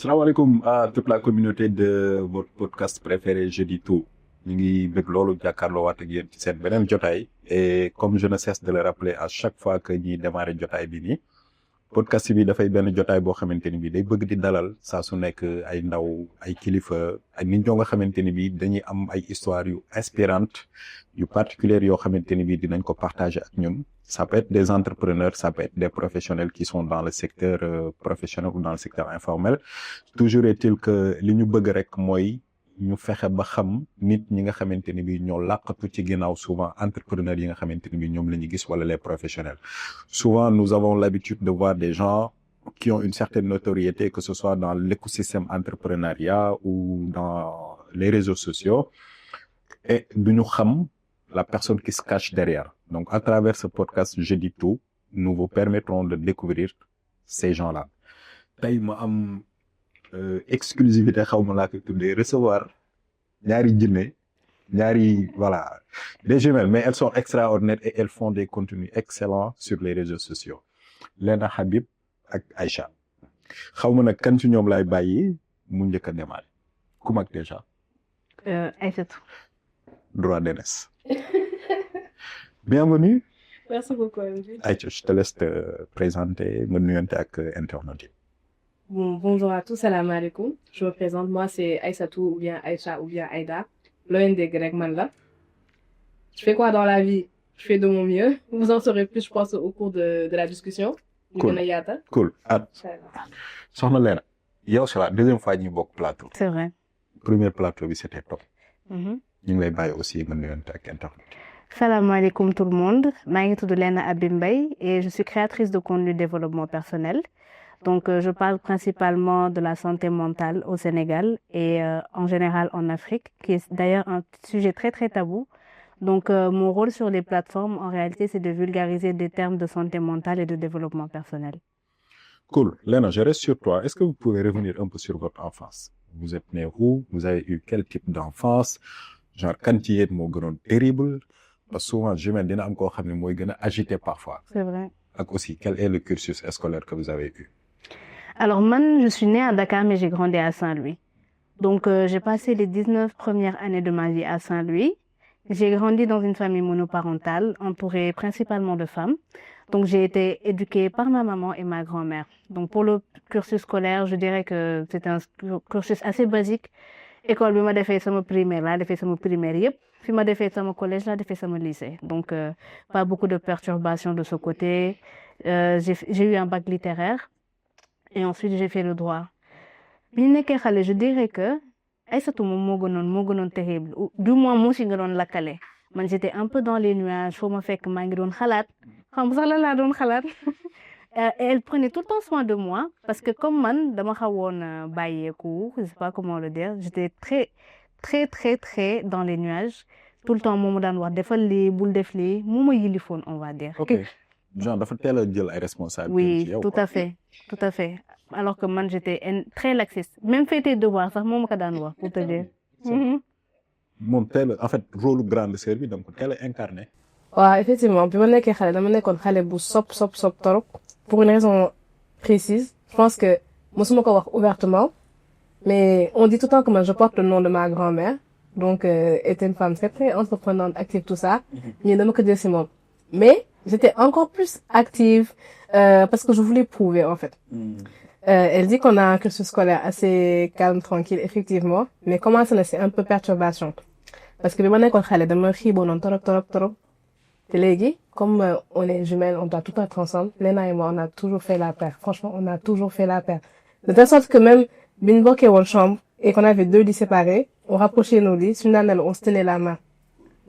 Salam alaikum à toute la communauté de votre podcast préféré Jeudi Tout. ñu ngi bëgg loolu jàkkaarloo waat ak yéen ci seen beneen jotaay et comme je ne cesse de le rappeler à chaque fois que ñuy démarrer jotaay bi nii podcast bi dafay benn jotaay boo xamante ni bi day bëgg di dalal saa su nekk ay ndaw ay kilifa ay nit ñoo nga xamante ni bi dañuy am ay histoire yu inspirantes yu particulières yoo xamante ni bi dinañ ko partager ak ñun. Ça peut être des entrepreneurs, ça peut être des professionnels qui sont dans le secteur professionnel ou dans le secteur informel. Toujours est-il que li ñu bëgg rek mooy ñu fexe ba xam nit ñi nga xamante ni bi ñoo làqatu ci ginnaaw souvent entrepreneurs yi nga xamante ni bi ñoom la ñu gis wala les professionnels. Souvent nous avons l'habitude de voir des gens qui ont une certaine notoriété, que ce soit dans l'écosystème entrepreneuriat ou dans les réseaux sociaux, et duñu xam la personne qui se cache derrière. Donc, à travers ce podcast Jeudi Tout, nous vous permettrons de découvrir ces gens-là. Tey ma am exclusivité xaw ma laa koy tuddee recevoir ñaari jinne voilà des jumelles, mais elles sont extraordinaires et elles font des contenus excellents sur les réseaux sociaux. Lena Habib ak Aïcha xaw ma nag kan ci ñoom laay bàyyi mu njëkk a démarrer ku mag déjà. Aïssatou. Droit d'aînesse. Bienvenue. Merci beaucoup, MJ. Aïcha, je te laisse te présenter, me nuyonte ak internaute. Bon, bonjour à tous, salam alaikum. Je me présente, moi c'est Aïssatou ou bien Aïcha ou bien Aïda, l'OND grec Manla. Je fais quoi dans la vie? Je fais de mon mieux. Vous en saurez plus, je pense, au cours de la discussion. Cool. Cool. Ah, soxna Lena, yow c'est la deuxième fois ñu bokk plateau. C'est vrai. Premier plateau bi c'était top. Mhm. ñu ngi lay bàyyi aussi nga nuyonte ak internaute. Salam alaikum tout le monde. maa ngi tudd Lena Habib Mbaye et je suis créatrice de contenu développement personnel. Donc, je parle principalement de la santé mentale au Sénégal et en général en Afrique, qui est d'ailleurs un sujet très, très tabou. Donc, mon rôle sur les plateformes, en réalité, c'est de vulgariser des termes de santé mentale et de développement personnel. Cool. Lena, je reste sur toi. Est-ce que vous pouvez revenir un peu sur votre enfance? Vous êtes né où? Vous avez eu quel type d'enfance? Genre, quand tu êtes moo gënoon terrible? Parce que souvent, jumelle dina am koo xam ne mooy gën a agité parfois. C'est vrai. Ak aussi, quel est le cursus scolaire que vous avez eu? Alors, moi, je suis née à Dakar, mais j'ai grandi à Saint-Louis. Donc, j'ai passé les 19 premières années de ma vie à Saint-Louis. J'ai grandi dans une famille monoparentale, entourée principalement de femmes. Donc, j'ai été éduquée par ma maman et ma grand-mère. Donc, pour le cursus scolaire, je dirais que c'était un cursus assez basique. École bi ma defee sama primaire laa defee sama primaire yëpp fi ma defee sama collège laa defee sama lycée. Donc, pas beaucoup de perturbations de ce côté. J'ai eu un bac littéraire. Et ensuite, j'ai fait le droit. Bi ñu nekkee xale, je dirais que Aïssatou moom moo gënoon terrible. Du moins, moo si nga doon lakkale. Man, j'étais un peu dans les nuages. Foo ma fekk maa ngi doon xalaat. Xam sax la laa doon xalaat. Et elle prenait tout le temps soin de moi. Parce que comme man, dama xawoon bàyyeeku, je sais pas comment le dire. J'étais très dans les nuages. Tout le temps, moo ma daan wax defal lii, bul def lii. Moo ma yilifoon, on va dire. Ok. Genre, dafa teel a jël ay responsabilités. Oui, tout à fait. Tout à fait. Alors que moi, j'étais très laxiste. Même fait tes devoirs, ça, moi, je wax pour te dire. Moom teel en fait rôle grande sœur bi donc teel a incarné. Ouais, effectivement. Puis, moi, xale dama nekkoon xale bu sop torop. Pour une raison précise. Je pense que, mosuma ko wax ouvertement. Mais on dit tout le temps que moi, je porte le nom de ma grand-mère. Donc, était une femme très entreprenante, active, tout ça. Mais dama ko jël ci moom. Mais, j'étais encore plus active, parce que je voulais prouver, en fait. Elle dit qu'on a un cursus scolaire assez calme, tranquille, effectivement. Mais comment ça, c'est un peu perturbation. Parce que, bi ma nekkoon xale, dama xiiboonoon torop. Te léegi, comme on est jumelles, on doit tout être ensemble. Lena et moi, on a toujours fait la paire. Franchement, on a toujours fait la paire. De telle sorte que même, bi ñu bokkee woon chambre, et qu'on avait 2 lits séparés, on rapprochait nos lits, suñu daan nelaw, on se tenait la main.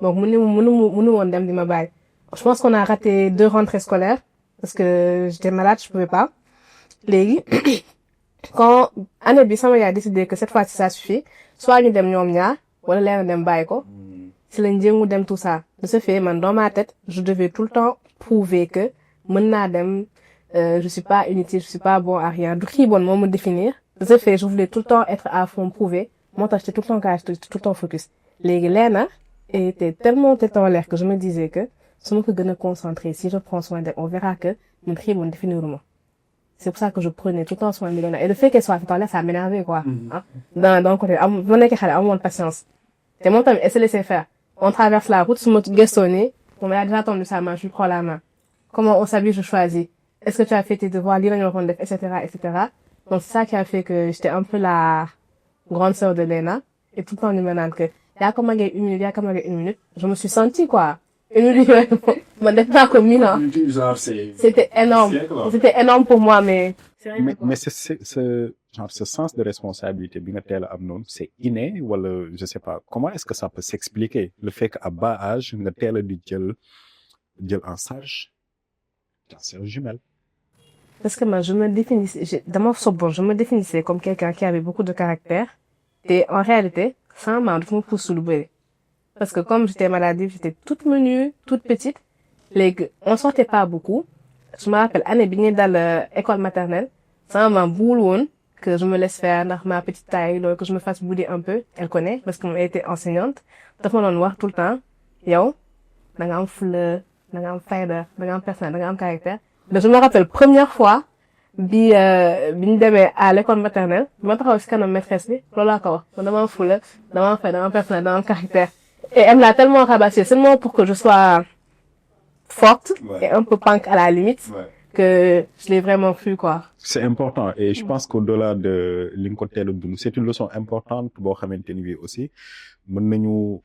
Donc, mënu woon dem di ma bàyyi. Je pense qu'on a raté 2 rentrées scolaires, parce que j'étais malade, je pouvais pas. Léegi, quand année bi sama yaay a décidé que cette fois-ci ça suffit, soit ñu dem ñoom ñaar, wala Lena dem bàyyi ko. Si lañ jéngu dem tout ça. De ce fait, man, dans ma tête, je devais tout le temps prouver que mën naa dem, je suis pas inutile, je suis pas bon à rien. Du xiibon moo me définir. De ce fait, je voulais tout le temps être à fond, prouver. Moo tax j'étais tout le temps carré, j'étais tout le temps focus. Léegi Lena était tellement tête en l'air que je me disais que su ma ko gën a concentré, si je prends soin d'elle, on verra que man xiibon définiruma. C'est pour ça que je prenais tout le temps soin de Léona. Et le fait qu'elle soit là, ça m'énervait, quoi. Hein? Dans le côté, mon équipe, elle a moins de patience. Et mon temps, elle se laissait faire. On traverse la route, sur mon guestonné, on m'a déjà tendu sa main, je lui prends la main. Comment on s'habille, je choisis. Est-ce que tu as fait tes devoirs, lire le rondef, etc., etc. Donc, c'est ça qui a fait que j'étais un peu la grande sœur de Léna. Et tout le temps, nous que, il y a comme une minute, je me suis sentie, quoi. Une minute, mon pas comme 1000 ans. C'était énorme. C'était énorme pour moi, mais mais ce sens de responsabilité, bi nga teel a am noonu, c'est inné, wala, je sais pas, comment est-ce que ça peut s'expliquer? Le fait qu'à bas âge, nga teel a di jël en charge ta sœur jumelle. parce que moi, je me définissais comme quelqu'un qui avait beaucoup de caractère. Et en réalité, ça m'a poussé sous le bébé. Parce que comme j'étais maladive, j'étais toute menue, toute petite. On sortait pas beaucoup. Je me rappelle, année bien dans l'école maternelle, ça m'a boule que je me laisse faire dans ma petite taille, que je me fasse bouder un peu. Elle connaît, parce qu'elle était enseignante. Dafa ma doon wax tout le temps, yow, da nga am fleur, da nga am fayda, da nga am personnalité, da nga am caractère. Mais je me rappelle, première fois, bi ñu demee à l'école maternelle, ma taxaw ci kanam maîtresse bi, loolu laa ko wax. Man dama am fleur, dama am fayda, dama am personnalité, dama am caractère. Et elle me l'a tellement rabassé, seulement pour que je sois forte, et un peu punk à la limite, que je l'ai vraiment cru, quoi. C'est important, et je pense qu'au-delà de li nga ko teel a dund, c'est une leçon importante boo xamante ni bi aussi mën nañu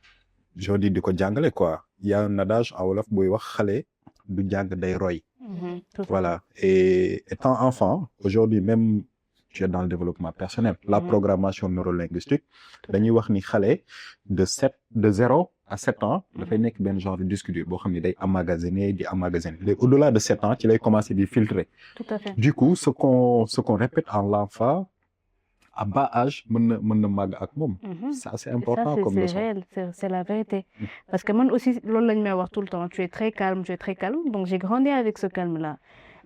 jodi di ko jàngale, quoi. Il y a un adage en wolof buy wax xale du jàng day roy. Voilà. Et étant enfant, aujourd'hui même, tu es dans le développement personnel, la programmation neurolinguistique, dañuy wax ni xale de 0 à 7 ans, dafay nekk benn genre de disque dur boo xam ne day emmagasiner. Au-delà de 7 ans, ci lay commencer di filtrer. Tout à fait. Du coup, ce qu'on répète en l'enfant, à bas âge, mën na màgg ak moom. Ça, c'est important ça, comme c'est leçon. réel, c'est la vérité. Parce que moi aussi, loolu lañ may wax tout le temps, tu es très calme, donc j'ai grandi avec ce calme-là.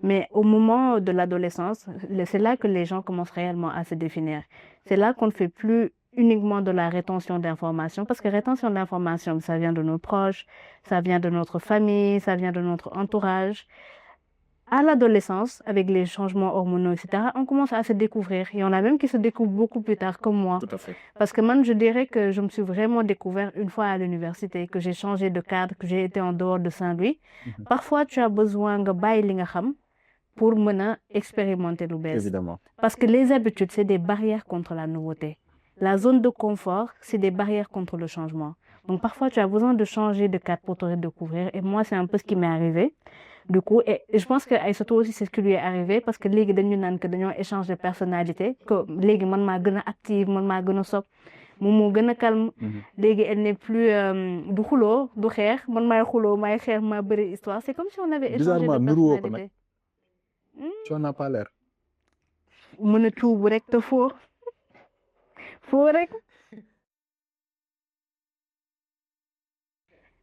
Mais au moment de l'adolescence, c'est là que les gens commencent réellement à se définir. C'est là qu'on ne fait plus uniquement de la rétention d'informations, parce que rétention d'informations, ça vient de nos proches, ça vient de notre famille, ça vient de notre entourage. À l'adolescence, avec les changements hormonaux, etc., on commence à se découvrir. Il y en a même qui se découvrent beaucoup plus tard, comme moi. Tout à fait. Parce que moi, je dirais que je me suis vraiment découvert une fois à l'université, que j'ai changé de cadre, que j'ai été en dehors de Saint-Louis. Parfois, tu as besoin de bàyyi li nga xam pour mener expérimenter lu bees. Évidemment. Parce que les habitudes, c'est des barrières contre la nouveauté. La zone de confort, c'est des barrières contre le changement. Donc parfois, tu as besoin de changer de cadre pour te redécouvrir. Et moi, c'est un peu ce qui m'est arrivé. Du coup, et je pense que Aïssatou aussi, c'est ce qui lui est arrivé, parce que légui dañu naan que dañoo échange de personnalité, que légui man maa gën a active, man maa gën a sob, moom moo gën a calme. Légui elle n'est plus du xuloo, du xeex, man maay xuloo, maay xeex, maa bëri histoire. C'est comme si on avait échangé de personnalité. Tu en as pas l'air. Mën a tuubu rek te foo rek.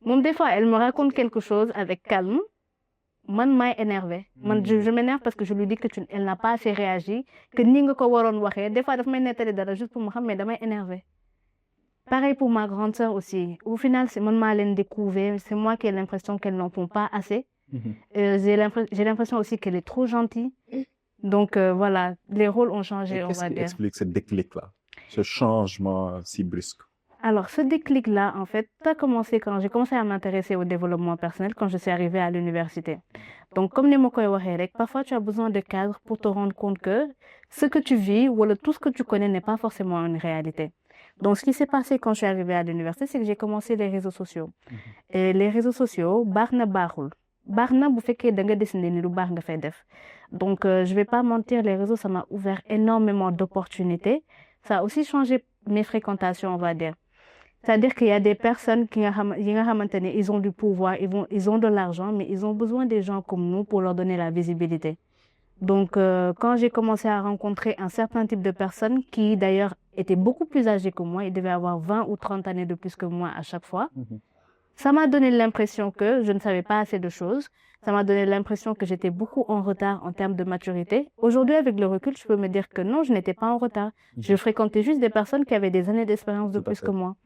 Moom des fois, elle me raconte quelque chose avec calme. Man maay énervé. Man je m'énerve parce que je lui dis que elle n'a pas assez réagi, que ni nga ko waroon waxee. Des fois, daf may nettali dara juste pour ma xam, mais damay énervé. Pareil pour ma grande sœur aussi. Au final, c'est man maa leen découvert. C'est moi qui ai l'impression qu'elles n'en font pas assez. J'ai l'impression aussi qu'elle est trop gentille. Donc voilà, les rôles ont changé, on va dire. Qu'est-ce qui explique ce déclic-là, ce changement si brusque? Alors, ce déclic-là, en fait, ça a commencé quand j'ai commencé à m'intéresser au développement personnel, quand je suis arrivée à l'université. Donc, comme les mots parfois tu as besoin de cadres pour te rendre compte que ce que tu vis ou tout ce que tu connais n'est pas forcément une réalité. Donc, ce qui s'est passé quand je suis arrivée à l'université, c'est que j'ai commencé les réseaux sociaux. Et les réseaux sociaux, barna baaxul. Barna bu fekkee da nga dessiné ni lu baax nga fay def. Donc, je vais pas mentir, les réseaux, ça m'a ouvert énormément d'opportunités. Ça a aussi changé mes fréquentations, on va dire. C'est-à-dire qu'il y a des personnes qui ils ont du pouvoir, ils ont de l'argent, mais ils ont besoin des gens comme nous pour leur donner la visibilité. Donc, quand j'ai commencé à rencontrer un certain type de personnes qui, d'ailleurs, étaient beaucoup plus âgées que moi, ils devaient avoir 20 ou 30 années de plus que moi à chaque fois, ça m'a donné l'impression que je ne savais pas assez de choses. Ça m'a donné l'impression que j'étais beaucoup en retard en termes de maturité. Aujourd'hui, avec le recul, je peux me dire que non, je n'étais pas en retard. Je fréquentais juste des personnes qui avaient des années d'expérience de plus que moi.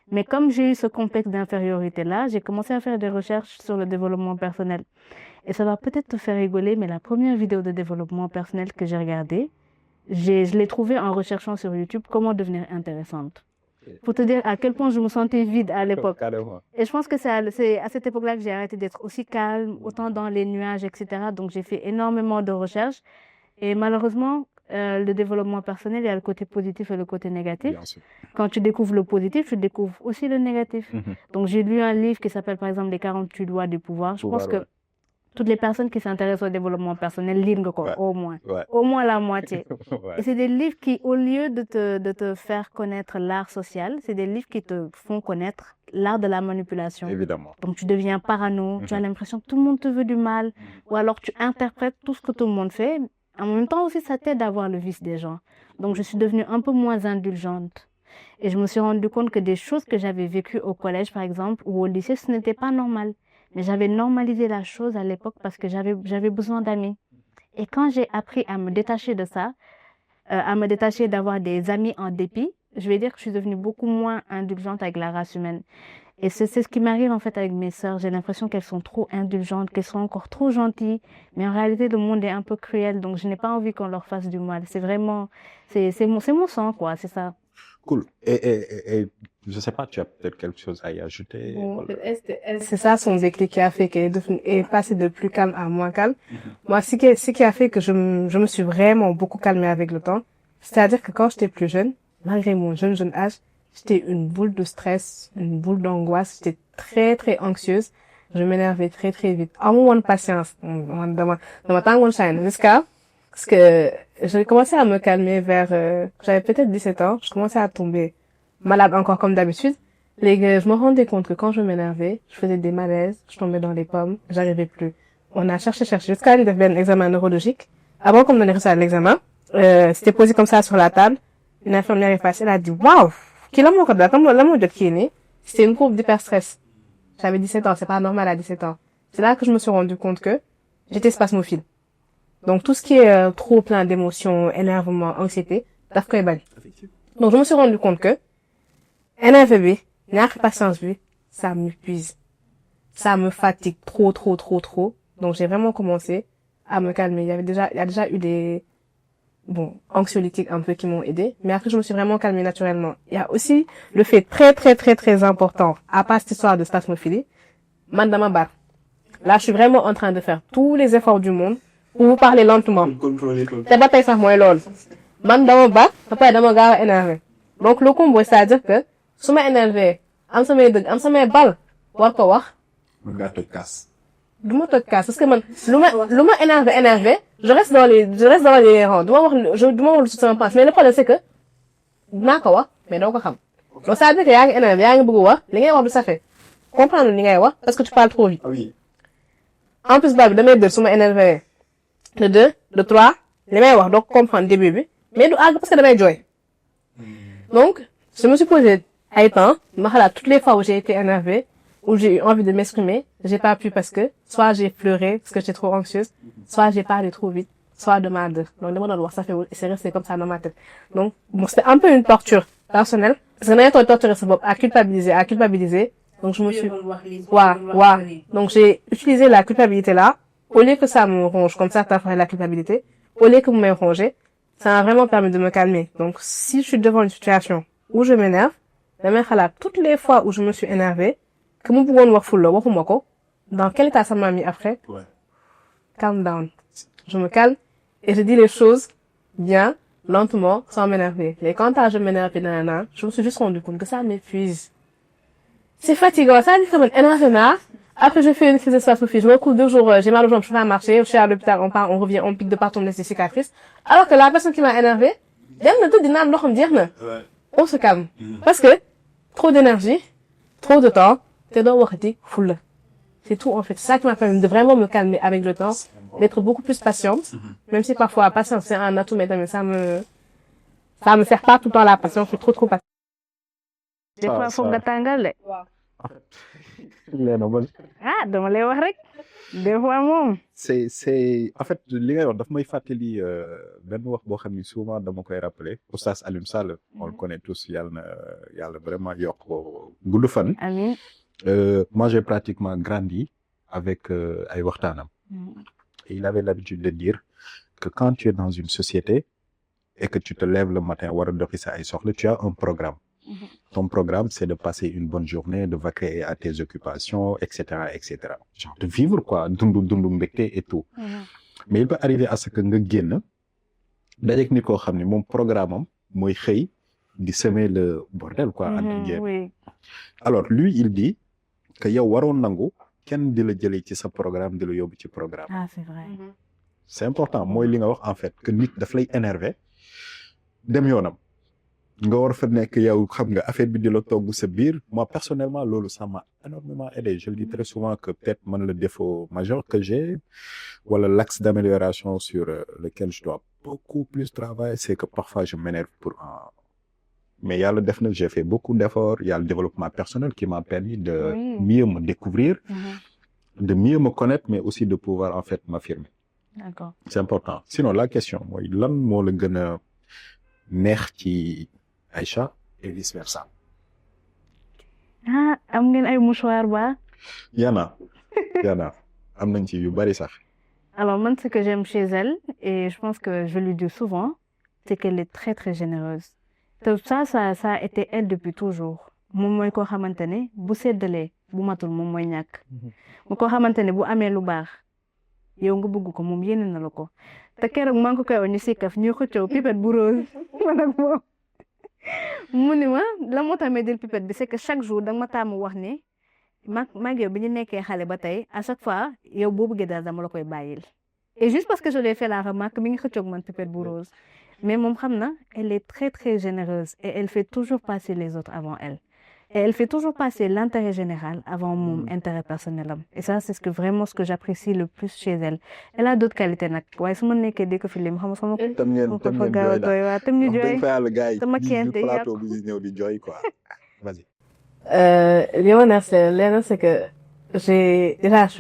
Mais comme j'ai eu ce complexe d'infériorité-là, j'ai commencé à faire des recherches sur le développement personnel. Et ça va peut-être te faire rigoler, mais la première vidéo de développement personnel que j'ai regardée, je l'ai trouvée en recherchant sur YouTube comment devenir intéressante. Pour te dire à quel point je me sentais vide à l'époque. Carrément. Et je pense que c'est à cette époque-là que j'ai arrêté d'être aussi calme, autant dans les nuages, etc. Donc, j'ai fait énormément de recherches. Et malheureusement, le développement personnel, il y a le côté positif et le côté négatif. Bien sûr. Quand tu découvres le positif, tu découvres aussi le négatif. Donc, j'ai lu un livre qui s'appelle, par exemple, Les 48 lois du pouvoir. Je pense que toutes les personnes qui s'intéressent au développement personnel lisent Ouais. au moins. Ouais. Au moins la moitié. Ouais. Et c'est des livres qui, au lieu de te faire connaître l'art social, c'est des livres qui te font connaître l'art de la manipulation. Évidemment. Donc, tu deviens parano, tu as l'impression que tout le monde te veut du mal, ou alors tu interprètes tout ce que tout le monde fait. En même temps aussi, ça t'aide à voir le vice des gens. Donc, je suis devenue un peu moins indulgente. Et je me suis rendu compte que des choses que j'avais vécues au collège, par exemple, ou au lycée, ce n'était pas normal. Mais j'avais normalisé la chose à l'époque parce que j'avais besoin d'amis. Et quand j'ai appris à me détacher de ça, à me détacher d'avoir des amis en dépit, je vais dire que je suis devenue beaucoup moins indulgente avec la race humaine. Et c'est ce qui m'arrive en fait avec mes sœurs. J'ai l'impression qu'elles sont trop indulgentes, qu'elles sont encore trop gentilles. Mais en réalité, le monde est un peu cruel, donc je n'ai pas envie qu'on leur fasse du mal. C'est vraiment, c'est mon sang, quoi, c'est ça. Cool. Et je sais pas, tu as peut-être quelque chose à y ajouter. Bon, Voilà. c'est ça son déclic qui a fait qu'elle est passée de plus calme à moins calme. Moi, ce qui a fait que je me suis vraiment beaucoup calmée avec le temps, c'est-à-dire que quand j'étais plus jeune, malgré mon jeune âge, j'étais une boule de stress, une boule d'angoisse, j'étais très, très anxieuse. Je m'énervais très, très vite. En moins de patience, dans ma tango shine, jusqu'à ce que j'ai commencé à me calmer vers, j'avais peut-être 17 ans, je commençais à tomber malade encore comme d'habitude. Je me rendais compte que quand je m'énervais, je faisais des malaises, je tombais dans les pommes, j'arrivais plus. On a cherché jusqu'à aller faire un examen neurologique. Avant qu'on me donne ça à l'examen, c'était posé comme ça sur la table. Une infirmière est passée, elle a dit, waouh, qui l'a mon code là, comme l'a mon jot qui est né. C'était une courbe d'hyperstress. J'avais 17 ans, c'est pas normal à 17 ans. C'est là que je me suis rendu compte que j'étais spasmophile. Donc tout ce qui est trop plein d'émotions, énervement, anxiété, daf koy bañ. Donc je me suis rendu compte que énervé bi, ñàkk patience bi, ça m'épuise. Ça me fatigue trop. Donc j'ai vraiment commencé à me calmer. Il y a déjà eu des anxiolytiques un peu qui m'ont aidé, mais après je me suis vraiment calmée naturellement. Il y a aussi le fait très important, à part cette histoire de spasmophilie, man dama bar. Là, je suis vraiment en train de faire tous les efforts du monde pour vous parler lentement. C'est pas sax mooy loolu. Man dama bar, papa dama gaaw a énervé. Donc le combo, c'est-à-dire que su ma énervé, am samay dëgg, am samay bal, war ko wax. Mën ngaa toj kaas. Du ma toj kaas parce que man lu ma énervé, je reste dans les rangs. Du ma wax lu sama pense, mais le problème c'est que dinaa ko wax, mais doo ko xam. Donc ça veut dire que yaa ngi énervé, yaa ngi bëgg wax, li ngay wax du safe. Comprendre li ngay wax parce que tu parles trop vite. Ah oui. En plus ba bi damay dër su ma énervé. Le 2, le 3, li may wax doo ko comprendre début bi, mais du àgg parce que damay jooy. Donc, je me suis posé ay temps, ma xalaat toutes les fois où j'ai été énervée, où j'ai eu envie de m'exprimer, j'ai pas pu parce que soit j'ai pleuré parce que j'étais trop anxieuse, soit j'ai parlé trop vite, soit de ma dër. Donc dama doon wax ça fait c'est resté comme ça dans ma tête. Donc bon, c'était un peu une torture personnelle parce que da ngay toog torturer sa bopp à culpabiliser. Donc je me suis Donc j'ai utilisé la culpabilité là au lieu que ça me ronge comme ça t'as fait la culpabilité, au lieu que me ronger, ça m'a vraiment permis de me calmer. Donc si je suis devant une situation où je m'énerve, damay xalaat toutes les fois où je me suis énervée que mu bëggoon wax fulla waxuma ko, dans quel état ça m'a mis après? Ouais. Calm down. Je me calme et je dis les choses bien, lentement, sans m'énerver. Et quand je m'énerve, je me suis juste rendu compte que ça m'épuise. C'est fatigant. Ça dit que je énerve là. Après, je fais une crise de spasmophilie. Je me couche 2 jours, j'ai mal aux jambes, je fais un marché, je suis à l'hôpital, on revient, on pique de partout, on me laisse des cicatrices. Alors que la personne qui m'a énervé, on se calme. Parce que, trop d'énergie, trop de temps, t'es dans waxati full. C'est tout, en fait. C'est ça qui m'a permis de vraiment me calmer avec le temps, d'être beaucoup plus patiente. Même si parfois, patience, c'est un atout, mais ça me sert pas tout le temps la patience, je suis trop patiente. Des fois, faut nga tàngal de. Ah, dama lay wax rek. Des fois moom. C'est en fait li ngay wax daf may fàttali benn wax boo xam ni souvent dama koy rappeler Oustaz Alioune Sall, on le connaît tous, yàlla vraiment yokk ko gudd fan. Amiin. Moi j'ai pratiquement grandi avec ay waxtaanam. Et il avait l'habitude de dire que quand tu es dans une société et que tu te lèves le matin, tu as un programme. Ton programme, c'est de passer une bonne journée, de vaquer à tes occupations, etc., etc. Genre de vivre, quoi, dundu mbekte et tout. Mais il peut arriver à ce que nga génn, dajek nit koo xam ne moom programme am mooy xëy di semer le bordel, quoi, entre guillemets. Oui. Alors, lui, il dit que yow waroon nangu kenn di la jëlee ci sa programme di la yóbbu ci programme. Ah, c'est vrai. C'est important mooy li nga wax en fait que nit daf lay énerver dem yoonam nga war fa nekk yow xam nga affaire bi di la togg sa biir. Moi personnellement loolu ça m'a énormément aidé. Je le dis très souvent que peut-être man le défaut majeur que j'ai wala l'axe d'amélioration sur lequel je dois beaucoup plus travailler, c'est que parfois je m'énerve pour un. Mais yàlla def na j'ai fait beaucoup d'efforts. Il y a le développement personnel qui m'a permis de mieux me découvrir, de mieux me connaître, mais aussi de pouvoir en fait m'affirmer. D'accord. C'est important. Sinon la question mooy lan moo la gën a neex ci Aïcha et vice versa. Ah, am ngeen ay mouchoir ba? Yana am nañ ci yu bari sax. Alors, moi, ce que j'aime chez elle, et je pense que je lui dis souvent, c'est qu'elle est très, très généreuse. Donc ça a été elle depuis toujours. Moom mooy koo xamante ne bu seddalee bu matul moom mooy ñàkk. mu koo xamante ne bu amee lu baax yow nga bëgg ko moom yéene na la ko. te keroog maa ngi ko koy wax ñu sikkaf ñuy xëccoo pipette bu rose man ak moom. mu ni ma la moo tax may jël pipette bi c'est que chaque jour danga ma taamu wax ni mag yow bi ñu nekkee xale ba tey à chaque fois yow boo bëggee daal dama la koy bàyyil. Et juste parce que je lui ai fait la remarque mi ngi xëccoog man pipette bu rose. Mais moom xam na elle est très très généreuse et elle fait toujours passer les autres avant elle. Et elle fait toujours passer l'intérêt général avant mon intérêt personnel am. Et ça c'est ce que j'apprécie le plus chez elle. Elle a d'autres qualités nag waaye su ma nekkee dëkk fi lim xam nga sama tam ngeen jooy la tam ñu jooy sama plateau bi di ñëw di jooy quoi. Vas-y. Li ma neex c'est que je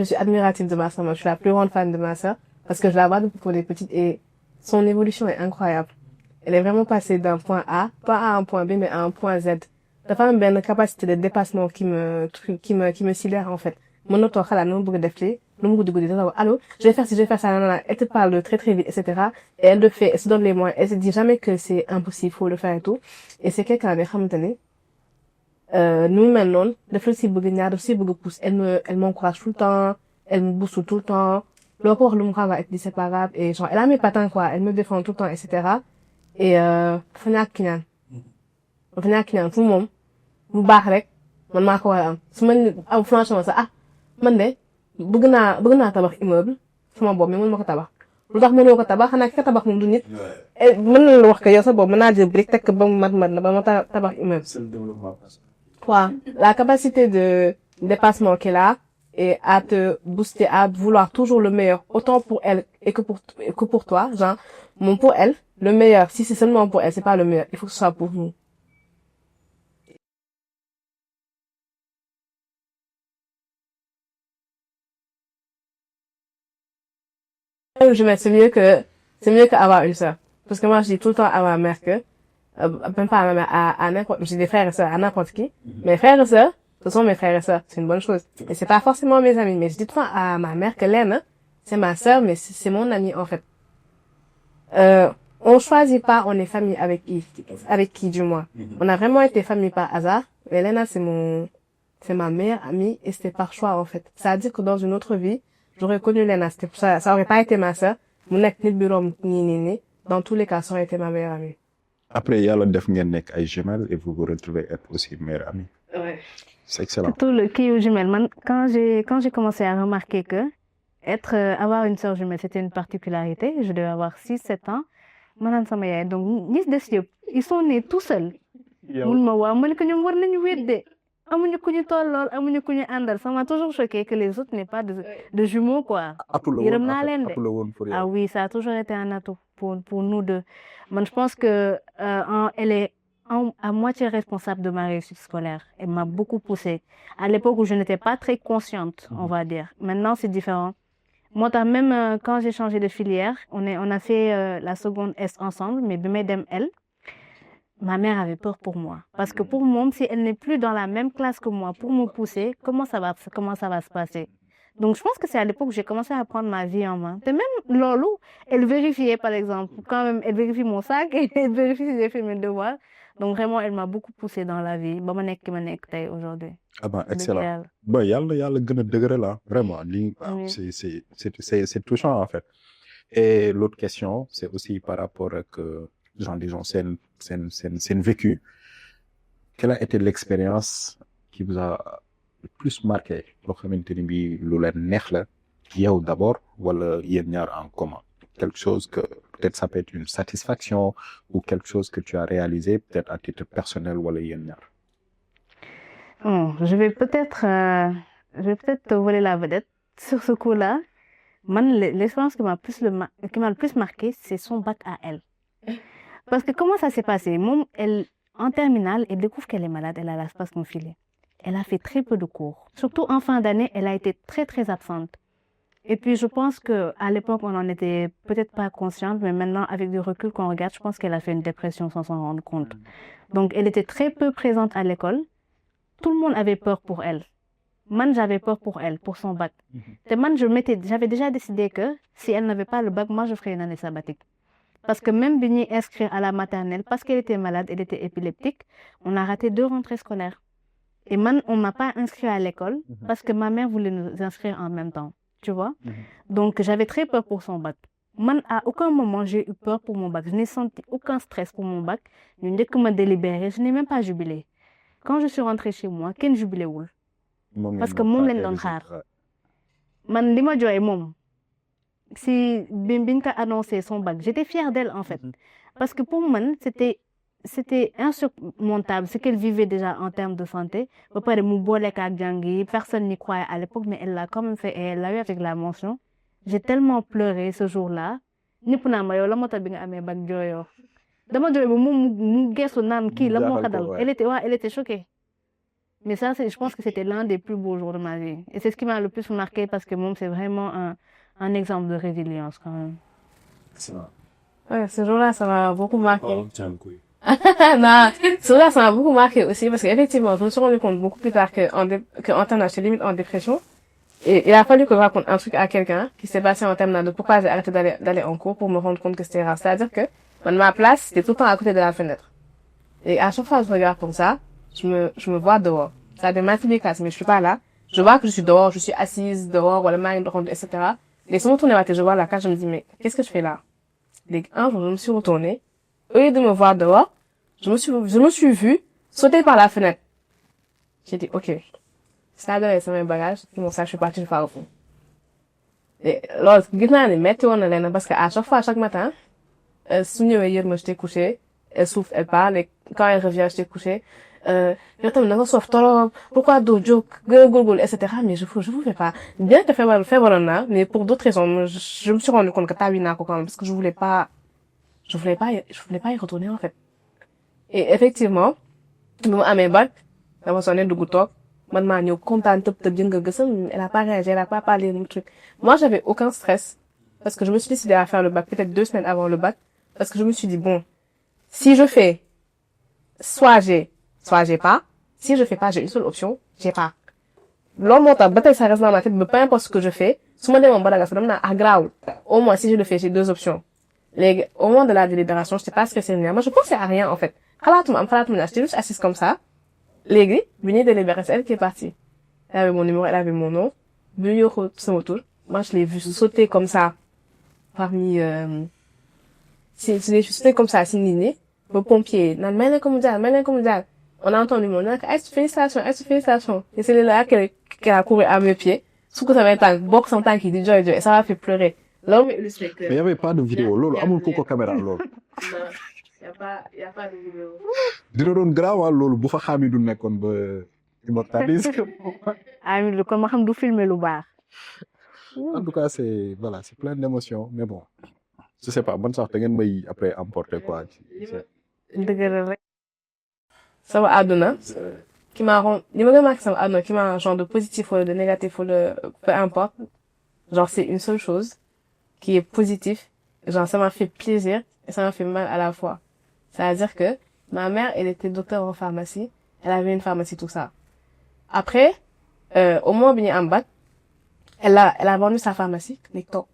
suis admirative de ma sœur. Moi, je suis la plus grande fan de ma sœur parce que je la vois depuis qu'on est petite et son évolution est incroyable. Elle est vraiment passée d'un point A, pas à un point B, mais à un point Z. Dafa am benn capacité de dépassement qui me sidère, en fait. Mon autre xalaat nu mu bëgg def lii, nu mu guddi dafa wax allô, je vais faire ça, non. Elle te parle très très vite, etc. Et elle le fait, elle se donne les moyens. Elle se dit jamais que c'est impossible, faut le faire et tout. Et c'est quelqu'un bi xamante ne, nu mu mel noonu, daf la si bëgg ñaar, daf si bëgg pousse. Elle m'encourage tout le temps, elle me booste tout le temps. Le corps, le mouvement va être dit c'est pas grave. Et genre, elle a mes patins, quoi. Elle me défend tout le temps, etc. Et, dafa ñàkk ki ñaan fu moom, bu baax rek, man maa ko war a am. Su ma am franchement sax, man de, bëgg naa tabax immeuble, sama bopp, mais mën ma ko tabax. Lu tax mënoo ko tabax, xanaa ki ko tabax moom du nit. Mën na la wax que yow sa bopp, mën naa jël brique, teg ba mu mat na ba ma tabax immeuble. C'est le développement personnel. Quoi. La capacité de dépassement qu'elle a, et à te booster, à vouloir toujours le meilleur, autant pour elle et que pour toi, genre, pour elle, le meilleur, si c'est seulement pour elle, c'est pas le meilleur, il faut que ce soit pour nous. C'est mieux que avoir une sœur. Parce que moi, je dis tout le temps à ma mère que, même pas à ma mère, à n'importe, j'ai des frères et sœurs, à n'importe qui. Mes frères et sœurs, ce sont mes frères et sœurs. C'est une bonne chose. Et c'est pas forcément mes amis. Mais je dis tout le temps à ma mère que Lène, c'est ma sœur, mais c'est mon amie, en fait. On choisit pas, on est famille avec qui du moins. On a vraiment été famille par hasard. Mais Lena, c'est ma meilleure amie et c'était par choix, en fait. Ça veut dire que dans une autre vie, j'aurais connu Lena. Ça aurait pas été ma sœur. Mon nekk nit bi romb ni. Dans tous les cas, ça aurait été ma meilleure amie. Après, yàlla def ngeen nekk ay jumelles et vous vous retrouvez être aussi meilleure amie. Ouais. C'est excellent. Surtout le kii jumelle, man, quand j'ai commencé à remarquer que avoir une sœur jumelle, c'était une particularité. Je devais avoir 6-7 ans. Maanaam sama yaay donc ñi des yëpp ils sont nés tout seuls. mun ma waaw ma ne ko ñoom war nañu wedde amuñu ku ñu tollool amuñu ku ñu àndal ça m'a toujours choqué que les autres n'aient pas de jumeaux quoi. Yërëm naa leen de. Ah oui, ça a toujours été un atout pour nous deux. Man je pense que elle est à moitié responsable de ma réussite scolaire. Elle m'a beaucoup poussée. À l'époque où je n'étais pas très consciente, on va dire. Maintenant c'est différent. Moi, même quand j'ai changé de filière, on a fait la seconde S ensemble, mais Bimedem, elle, ma mère avait peur pour moi. Parce que pour moi, si elle n'est plus dans la même classe que moi pour me pousser, comment ça va se passer? Donc, je pense que c'est à l'époque où j'ai commencé à prendre ma vie en main. Et même Lolo, elle vérifiait, par exemple, quand même, elle vérifie mon sac et elle vérifie si j'ai fait mes devoirs. Donc, vraiment, elle m'a beaucoup poussée dans la vie. Ba ma nekk ki ma nekk tey aujourd'hui. Ah ben, Dëgg excellent. yàlla. Bon, yàlla gën a dëgëral là, vraiment. Oui. C'est touchant, en fait. Et l'autre question, c'est aussi par rapport à que, genre, disons, c'est une vécu. Quelle a été l'expérience qui vous a le plus marqué? Loo xamante ni bii lu leen neex la, yow d'abord, wala yéen ñaar en commun. Quelque chose que, peut-être ça peut être une satisfaction, ou quelque chose que tu as réalisé, peut-être à titre personnel, wala yéen ñaar. Bon, je vais peut-être te voler la vedette sur ce coup-là. L'expérience qui m'a le plus marqué, c'est son bac à elle. Parce que comment ça s'est passé? En terminale, elle découvre qu'elle est malade, elle a la spasmophilie. Elle a fait très peu de cours. Surtout en fin d'année, elle a été très, très absente. Et puis, je pense qu'à l'époque, on n'en était peut-être pas consciente, mais maintenant, avec du recul qu'on regarde, je pense qu'elle a fait une dépression sans s'en rendre compte. Donc, elle était très peu présente à l'école. Tout le monde avait peur pour elle. Man, j'avais peur pour elle, pour son bac. Et man, j'avais déjà décidé que si elle n'avait pas le bac, moi, je ferais une année sabbatique. Parce que même venir inscrire à la maternelle, parce qu'elle était malade, elle était épileptique, on a raté 2 rentrées scolaires. Et man, on m'a pas inscrit à l'école parce que ma mère voulait nous inscrire en même temps. Tu vois? Donc, j'avais très peur pour son bac. Man, à aucun moment, j'ai eu peur pour mon bac. Je n'ai senti aucun stress pour mon bac. Dès que me délibéré, je n'ai même pas jubilé. Quand je suis rentrée chez moi, ken jubilé wul. Parce que moom lañ doon xaar. Man, li ma jooy moom, si biñ ko annoncé son bac, j'étais fière d'elle, en fait. Parce que pour moi, c'était insurmontable ce qu'elle vivait déjà en termes de santé. Personne n'y croyait à l'époque, mais elle l'a quand même fait et elle l'a eu avec la mention. J'ai tellement pleuré ce jour-là. Elle était choquée. Mais ça, je pense que c'était l'un des plus beaux jours de ma vie. Et c'est ce qui m'a le plus marqué parce que c'est vraiment un exemple de résilience quand même. Ouais, ce jour-là, ça m'a beaucoup marqué. Non, ce jour-là, ça m'a beaucoup marqué aussi parce qu'effectivement, je me suis rendu compte beaucoup plus tard qu'en termes j'étais limite en dépression. Et il a fallu que je raconte un truc à quelqu'un qui s'est passé en termes de pourquoi j'ai arrêté d'aller en cours pour me rendre compte que c'était grave. C'est-à-dire que, ma place, c'était tout le temps à côté de la fenêtre. Et à chaque fois que je regarde comme ça, je me vois dehors. Ça a des matinées classes, mais je suis pas là. Je vois que je suis dehors, je suis assise dehors, ou le mari de ronde, etc. Et si je me tourne je vois la case, je me dis, mais qu'est-ce que je fais là? Un jour, je me suis retournée. Au lieu de me voir dehors, je me suis vue sauter par la fenêtre. J'ai dit, ok. Ça a c'est mes bagages. Bon, ça, je suis partie, je fais au fond. Et, alors, parce qu'à chaque fois, chaque matin, hier, moi, j'étais couchée. Elle souffle, elle parle, et quand elle revient, j'étais couchée. Pourquoi d'autres etc. Mais je vous fais pas. Bien que faire mais pour d'autres raisons, je me suis rendu compte que t'as eu quand même, parce que je voulais pas y retourner, en fait. Et effectivement, à mes bacs, ça m'a sonné de goutok. Elle a pas réagi, elle a pas parlé de truc. Moi, j'avais aucun stress. Parce que je me suis décidée à faire le bac peut-être 2 semaines avant le bac. Parce que je me suis dit, bon, si je fais, soit j'ai pas. Si je fais pas, j'ai une seule option, j'ai pas. Bataille, ça reste dans ma tête, mais peu importe ce que je fais, au moins, si je le fais, j'ai 2 options. Au moment de la délibération, je sais pas ce que c'est. Moi, je pensais à rien, en fait. J'étais juste assise comme ça. Légui, Bini délibérée, c'est elle qui est partie. Elle avait mon numéro, elle avait mon nom. Bini son autour. Moi, je l'ai vu sauter comme ça. Parmi, je l'ai vu sauter comme ça, signé. Le pompier, on a entendu mon nom, félicitations. Et c'est là qu'elle a couru à mes pieds. Surtout que ça va être un box en temps qui dit joy, et ça m'a fait pleurer. L'homme illustré que... Mais il n'y avait pas de vidéo, lolo, amul koko caméra, lolo. Non, y a pas de vidéo. Dina doon grave, lolo, bu fa xami du nekkoon ba immortaliser. Amidou, kon ma xam du filmer lu baax. En tout cas, c'est plein d'émotions, mais bon. Je sais pas, bonne sorte, ngeen may après emporter quoi. Dëgg rek. Sama àdduna qui m'a remarqué sama àdduna qui m'a genre de positif ou de négatif ou de peu importe, genre c'est une seule chose qui est positif, genre ça m'a fait plaisir et ça m'a fait mal à la fois. C'est-à-dire que ma mère, elle était docteur en pharmacie, elle avait une pharmacie, tout ça. Après, au moment où on bac, Elle a vendu sa pharmacie, Necto.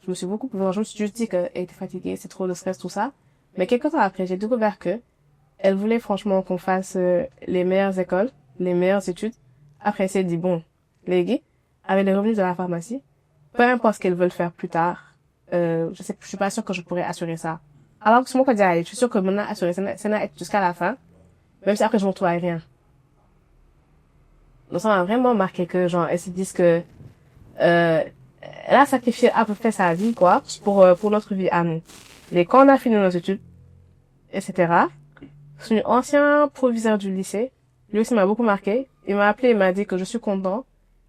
Je me suis je me suis juste dit qu'elle était fatiguée, c'est trop de stress, tout ça. Mais quelques temps après, j'ai découvert que elle voulait franchement qu'on fasse les meilleures écoles, les meilleures études. Après, elle s'est dit, bon, les gars, avec les revenus de la pharmacie, peu importe ce qu'elles veulent faire plus tard, je suis pas sûre que je pourrais assurer ça. Alors que c'est moi qui dis, je suis sûre que maintenant, assurer ça n'a être jusqu'à la fin, même si après je me retrouve à rien. Donc ça m'a vraiment marqué que, genre, elles se disent que, elle a sacrifié à peu près sa vie, quoi, pour notre vie à nous. Et quand on a fini nos études, etc., son ancien proviseur du lycée, lui aussi m'a beaucoup marqué. Il m'a appelé, il m'a dit que je suis content,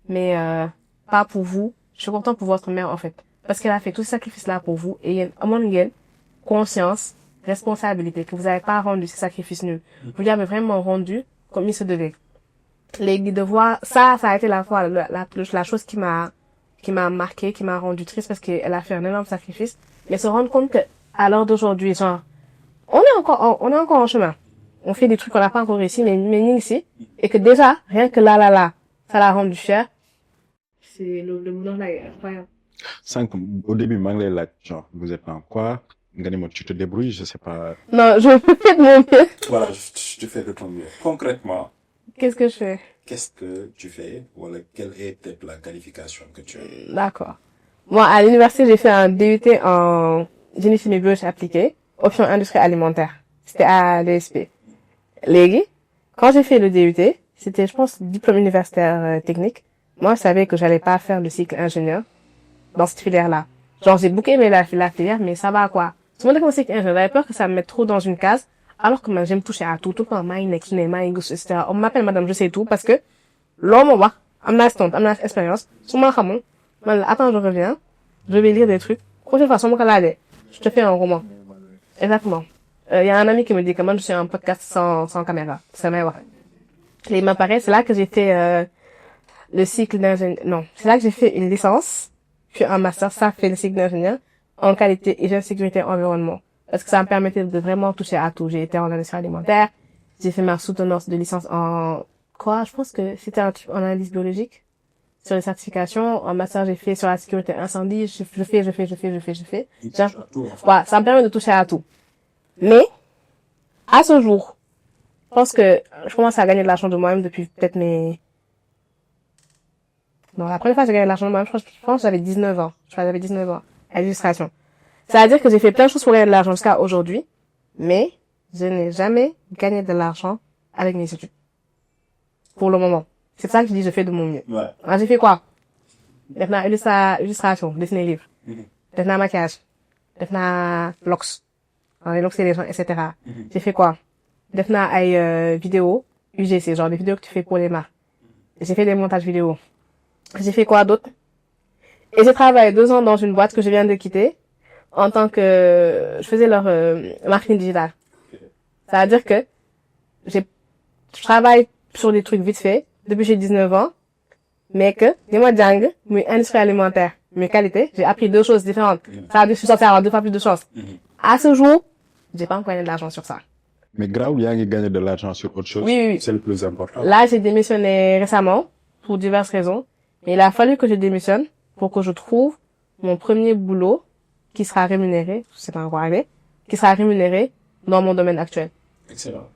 mais pas pour vous. Je suis content pour votre mère, en fait. Parce qu'elle a fait tous ces sacrifices-là pour vous, et il y a une conscience, responsabilité, que vous n'avez pas rendu ces sacrifices nus. Vous lui avez vraiment rendu comme il se devait. Les devoirs, ça a été la chose qui m'a marqué, qui m'a rendu triste parce qu'elle a fait un énorme sacrifice. Mais se rendre compte que, à l'heure d'aujourd'hui, genre, on est encore en chemin. On fait des trucs qu'on n'a pas encore réussi, mais ici. Et que déjà, rien que là, ça l'a rendu fière. C'est le bonheur là est incroyable. Au début, Manglé, là, genre, vous êtes en quoi? Ganimo, tu te débrouilles, je sais pas. Non, je fais de mon mieux. Voilà, je fais de ton mieux. Concrètement, Qu'est-ce que je fais? qu'est-ce que tu fais? Voilà, quelle est peut-être la qualification que tu as? D'accord. Moi, à l'université, j'ai fait un DUT en génie chimie biologie appliquée, option industrie alimentaire. C'était à l'ESP. Légui, quand j'ai fait le DUT, c'était, je pense, diplôme universitaire technique. Moi, je savais que j'allais pas faire le cycle ingénieur dans cette filière-là. Genre, j'ai beaucoup aimé la filière, mais ça va quoi. Tout le monde a commencé avec ingénieur, j'avais peur que ça me mette trop dans une case, alors que moi, j'aime toucher à tout le temps, etc. On m'appelle madame, je sais tout, parce que, l'homme, moi, am na expérience, su ma xamul, man la, attends, je reviens, je vais lire des trucs, prochaine fois, je te fais un roman. Exactement. Y a un ami qui me dit que moi, je suis un podcast sans caméra. Ça m'a ouais. Et il m'apparaît, c'est là que j'ai fait, le cycle d'ingénieur, non, c'est là que j'ai fait une licence, puis un master, ça fait le cycle d'ingénieur, en qualité, hygiène, sécurité, environnement. Parce que ça me permettait de vraiment toucher à tout. J'ai été en industrie alimentaire, j'ai fait ma soutenance de licence en, quoi, je pense que c'était un truc en analyse biologique. Sur les certifications, en master, j'ai fait sur la sécurité incendie, je fais. Ouais, ça me permet de toucher à tout. Mais, à ce jour, je pense que je commence à gagner de l'argent de moi-même depuis peut-être non, la première fois que j'ai gagné de l'argent de moi-même, je pense que j'avais 19 ans. J'avais 19 ans. À l'illustration. C'est-à-dire que j'ai fait plein de choses pour gagner de l'argent jusqu'à aujourd'hui, mais je n'ai jamais gagné de l'argent avec mes études. Pour le moment. C'est ça que je dis, je fais de mon mieux. Ouais. Alors, j'ai fait quoi? Def naa illustration, dessiner livre. Def naa maquillage. Def naa locks. Les locks, c'est les gens, etc. J'ai fait quoi? Def naa ay vidéos UGC, genre des vidéos que tu fais pour les marques. J'ai fait des montages vidéo. J'ai fait quoi d'autre? Et j'ai travaillé 2 ans dans une boîte que je viens de quitter en tant que je faisais leur marketing digital. Ça veut dire que je travaille sur des trucs vite fait depuis que j'ai 19 ans, mais que dis-moi jang, mais industrie alimentaire, mais qualité, j'ai appris 2 choses différentes. Ça veut dire que je suis censée avoir 2 fois plus de chance. À ce jour, j'ai pas encore gagné de l'argent sur ça. Mais grave, il y a gagné de l'argent sur autre chose. Oui. C'est le plus important. Là, j'ai démissionné récemment pour diverses raisons. Mais il a fallu que je démissionne pour que je trouve mon premier boulot qui sera rémunéré, je sais pas encore arrivé, qui sera rémunéré dans mon domaine actuel. Excellent.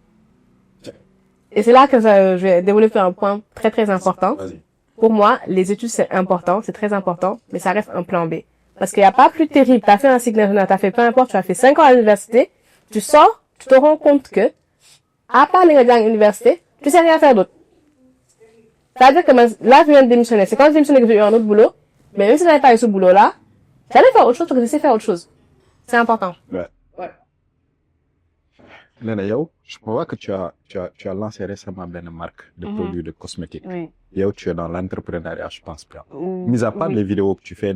Et c'est là que je vais développer un point très très important. Vas-y. Pour moi, les études c'est important, c'est très important, mais ça reste un plan B. Parce qu'il n'y a pas plus terrible. T'as fait un cycle d'ingénieur, t'as fait peu importe, tu as fait 5 ans à l'université, tu sors, tu te rends compte que, à part les gars à l'université, tu sais rien faire d'autre. C'est-à-dire que là, je viens de démissionner. C'est quand j'ai démissionné que j'ai eu un autre boulot. Mais même si j'avais pas eu ce boulot-là, j'allais faire autre chose parce que je sais faire autre chose. C'est important. Ouais. Ouais. Léna, yow, je vois que tu as lancé récemment une marque de produits de cosmétiques. Oui. Yow, tu es dans l'entrepreneuriat, je pense bien. Oui. Mis à part les vidéos que tu fais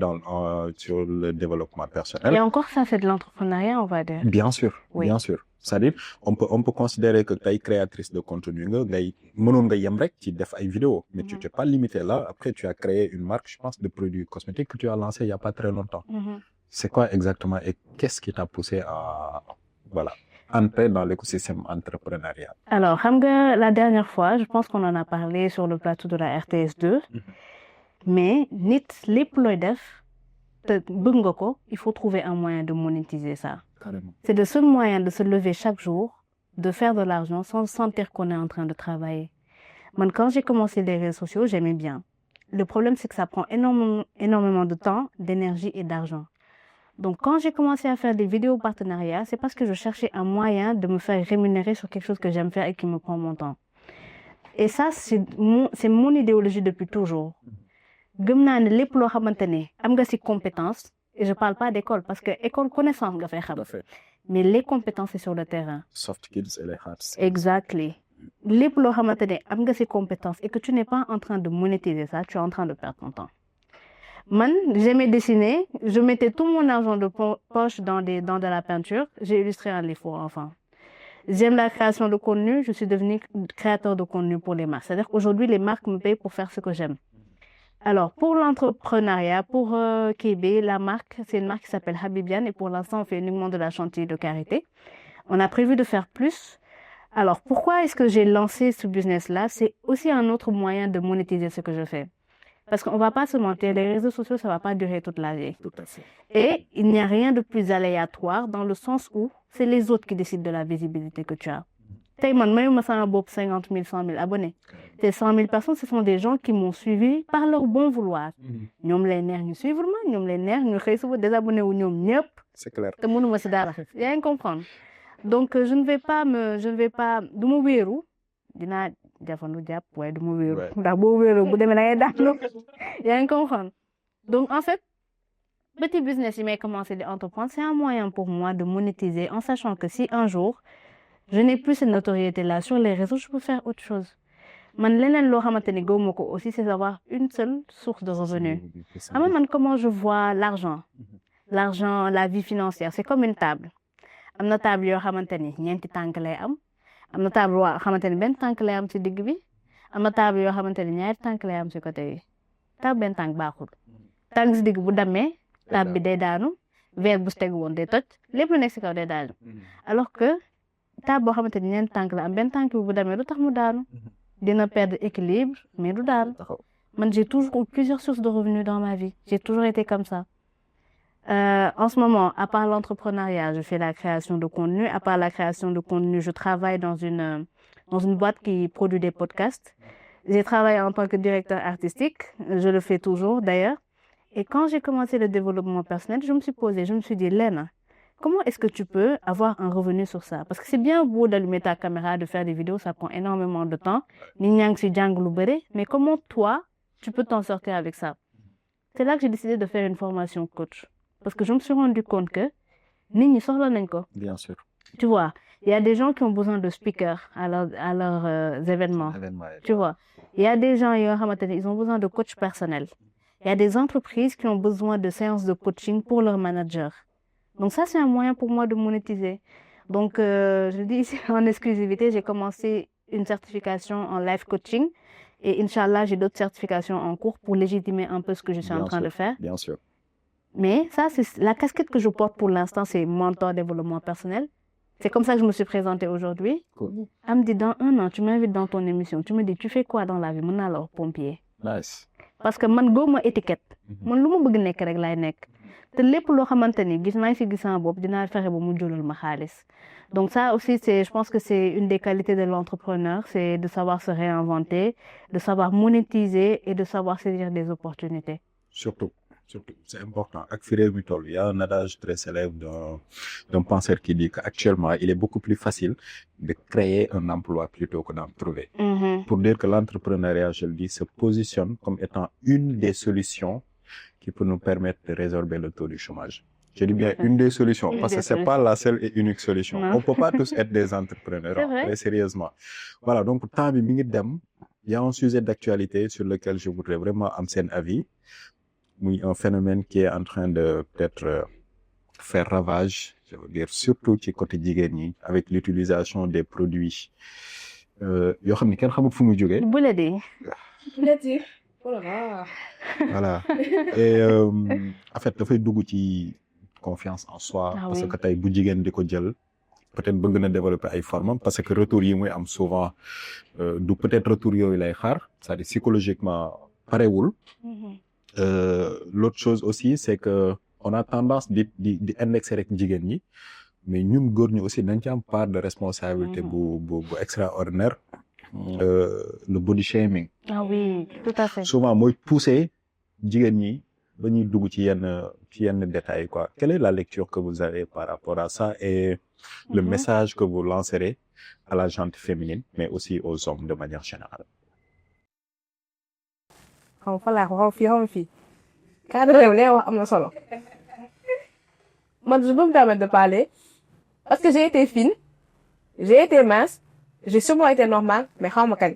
sur le développement personnel. Et encore ça, c'est de l'entrepreneuriat, on va dire. Bien sûr, Oui. bien sûr. C'est-à-dire, on peut considérer que tu es créatrice de contenu, mënoon nga yem rek ci def ay vidéos, mais tu t'es pas limité là. Après, tu as créé une marque, je pense, de produits cosmétiques que tu as lancé il y a pas très longtemps. C'est quoi exactement et qu'est-ce qui t'a poussé à, voilà, entrer dans l'écosystème entrepreneurial? Alors, xam nga, la dernière fois, je pense qu'on en a parlé sur le plateau de la RTS2. mais nit lépp looy def te bëgg nga ko il faut trouver un moyen de monétiser ça. Carrément. C'est le seul moyen de se lever chaque jour, de faire de l'argent sans sentir qu'on est en train de travailler. Moi, quand j'ai commencé les réseaux sociaux, j'aimais bien. Le problème, c'est que ça prend énormément de temps, d'énergie et d'argent. Donc, quand j'ai commencé à faire des vidéos partenariats, c'est parce que je cherchais un moyen de me faire rémunérer sur quelque chose que j'aime faire et qui me prend mon temps. Et ça, c'est mon idéologie depuis toujours. Gëm naa ne lépp loo xamante ne am nga ci compétence, et je parle pas d'école parce que école connaissance nga fay xam. Tout à fait. Mais les compétences, c'est sur le terrain. Soft skills et les hard skills. Exactly. Lépp loo xamante ne am nga ci compétences et que tu n'es pas en train de monétiser ça, tu es en train de perdre ton temps. Man, j'aimais dessiner, je mettais tout mon argent de poche dans de la peinture, j'ai illustré un livre pour enfants. J'aime la création de contenu, je suis devenue créateur de contenu pour les marques. C'est-à-dire qu'aujourd'hui, les marques me payent pour faire ce que j'aime. Alors, pour l'entrepreneuriat, pour Kébé, la marque, c'est une marque qui s'appelle Habibian et pour l'instant, on fait uniquement de la chantilly de karité. On a prévu de faire plus. Alors, pourquoi est-ce que j'ai lancé ce business-là? C'est aussi un autre moyen de monétiser ce que je fais. Parce qu'on va pas se mentir, les réseaux sociaux, ça va pas durer toute la vie. Tout à fait. Et il n'y a rien de plus aléatoire dans le sens où c'est les autres qui décident de la visibilité que tu as. Tey man mayuma sama bopp 50 000, 100 000 abonnés. Ces 100 000 personnes, ce sont des gens qui m'ont suivi par leur bon vouloir. ñoom lay neex ñu suivre ma, ñoom lay neex ñu xëy suba désabonné wu ñoom ñëpp. C'est clair. te mënuma ci dara. Yaa ngi comprendre. Donc je ne vais pas du ma wéeru dinaa jafandu jàpp waaye du ma wéeru. Ndax boo wéeru bu demee da ngay daanu. Yaa ngi comprendre. Donc en fait, petit business yi may commencer di entreprendre, c'est un moyen pour moi de monétiser en sachant que si un jour je n'ai plus cette notoriété-là sur les réseaux, je peux faire autre chose. Man leneen loo xamante ne gëwuma ko aussi, c'est d'avoir une seule source de revenus. Man, comment je vois l'argent? L'argent, la vie financière, c'est comme une table. Am na table yoo xamante ni ñeenti tànk lay am. Am na table yoo xamante ni benn tànk lay am ci digg bi. Am na table yoo xamante ni ñaari tànk lay am ci côté yi. Table benn tànk baaxul. Tànk ci digg bu dammee, table bi day daanu. Verre bu tegu woon day toj. Lépp lu nekk ci kaw day daanu. Alors que table boo xamante ni ñeenti tànk la am benn tànk bi bu dammee lu tax mu daanu. Dina perdre équilibre, mais du daanu. Man, j'ai toujours eu plusieurs sources de revenus dans ma vie. J'ai toujours été comme ça. En ce moment, à part l'entrepreneuriat, je fais la création de contenu. À part la création de contenu, je travaille dans une boîte qui produit des podcasts. J'ai travaillé en tant que directeur artistique. Je le fais toujours, d'ailleurs. Et quand j'ai commencé le développement personnel, je me suis dit, Lena, comment est-ce que tu peux avoir un revenu sur ça? Parce que c'est bien beau d'allumer ta caméra, de faire des vidéos, ça prend énormément de temps. Mais comment toi, tu peux t'en sortir avec ça? C'est là que j'ai décidé de faire une formation coach. Parce que je me suis rendu compte que Bien sûr. tu vois, il y a des gens qui ont besoin de speakers à leurs événements. Tu vois, il y a des gens, ils ont besoin de coach personnel. Il y a des entreprises qui ont besoin de séances de coaching pour leurs managers. Donc ça, c'est un moyen pour moi de monétiser. Donc, je dis ici en exclusivité, j'ai commencé une certification en life coaching. Et Inch'Allah, j'ai d'autres certifications en cours pour légitimer un peu ce que je suis en train de faire. Bien sûr. Mais ça, c'est la casquette que je porte pour l'instant, c'est mentor développement personnel. C'est comme ça que je me suis présentée aujourd'hui. Cool. Elle me dit, dans 1 an, tu m'invites dans ton émission. Tu me dis, tu fais quoi dans la vie? Mon alors, pompier. Nice. Parce que man goma étiquette. Man lu ma bëgg nekk rek laay nekk. Te lépp loo xamante ni gis naa fi gis sama bopp dinaa fexe ba mu jëlal ma xaalis. Donc ça aussi, je pense que c'est une des qualités de l'entrepreneur, c'est de savoir se réinventer, de savoir monétiser et de savoir saisir des opportunités. Surtout, c'est important. Il y a un adage très célèbre d'un penseur qui dit qu'actuellement, il est beaucoup plus facile de créer un emploi plutôt que d'en trouver. Pour dire que l'entrepreneuriat, je le dis, se positionne comme étant une des solutions qui peut nous permettre de résorber le taux du chômage. Je dis bien une des solutions, parce que c'est pas la seule et unique solution. Non. On peut pas tous être des entrepreneurs, très sérieusement. Voilà, donc, il y a un sujet d'actualité sur lequel je voudrais vraiment amener un avis. Oui, un phénomène qui est en train de peut-être faire ravage, je veux dire, surtout ci côté jigéen ñi, avec l'utilisation des produits yoo xam ne kenn xamul fu muy jógee. Bulletin. Oh là là. Voilà. Et en fait, dafay dugg ci confiance en soi. Ah, parce oui. que tey bu jigéen di ko jël, peut-être bëgg na développer ay formes parce que retour yi muy am souvent du peut-être retour yooyu lay xaar, c'est-à-dire psychologiquement parewul. L'autre chose aussi c'est que on a tendance di indexer rek jigéen ñi mais ñun góor ñi aussi dañ ci am part de responsabilité bu extraordinaire. Le body shaming. Ah oui, tout à fait. Souvent mooy pousser jigéen ñi ba ñuy dugg ci yenn détails quoi. Quelle est la lecture que vous avez par rapport à ça et le message que vous lancerez à la gente féminine mais aussi aux hommes de manière générale? xaw fa laa xaw fii cadre réew li wax am na solo man je peux me permettre de parler parce que j'ai été fine, j'ai été mince, j'ai sûrement été normale mais xaw ma kañ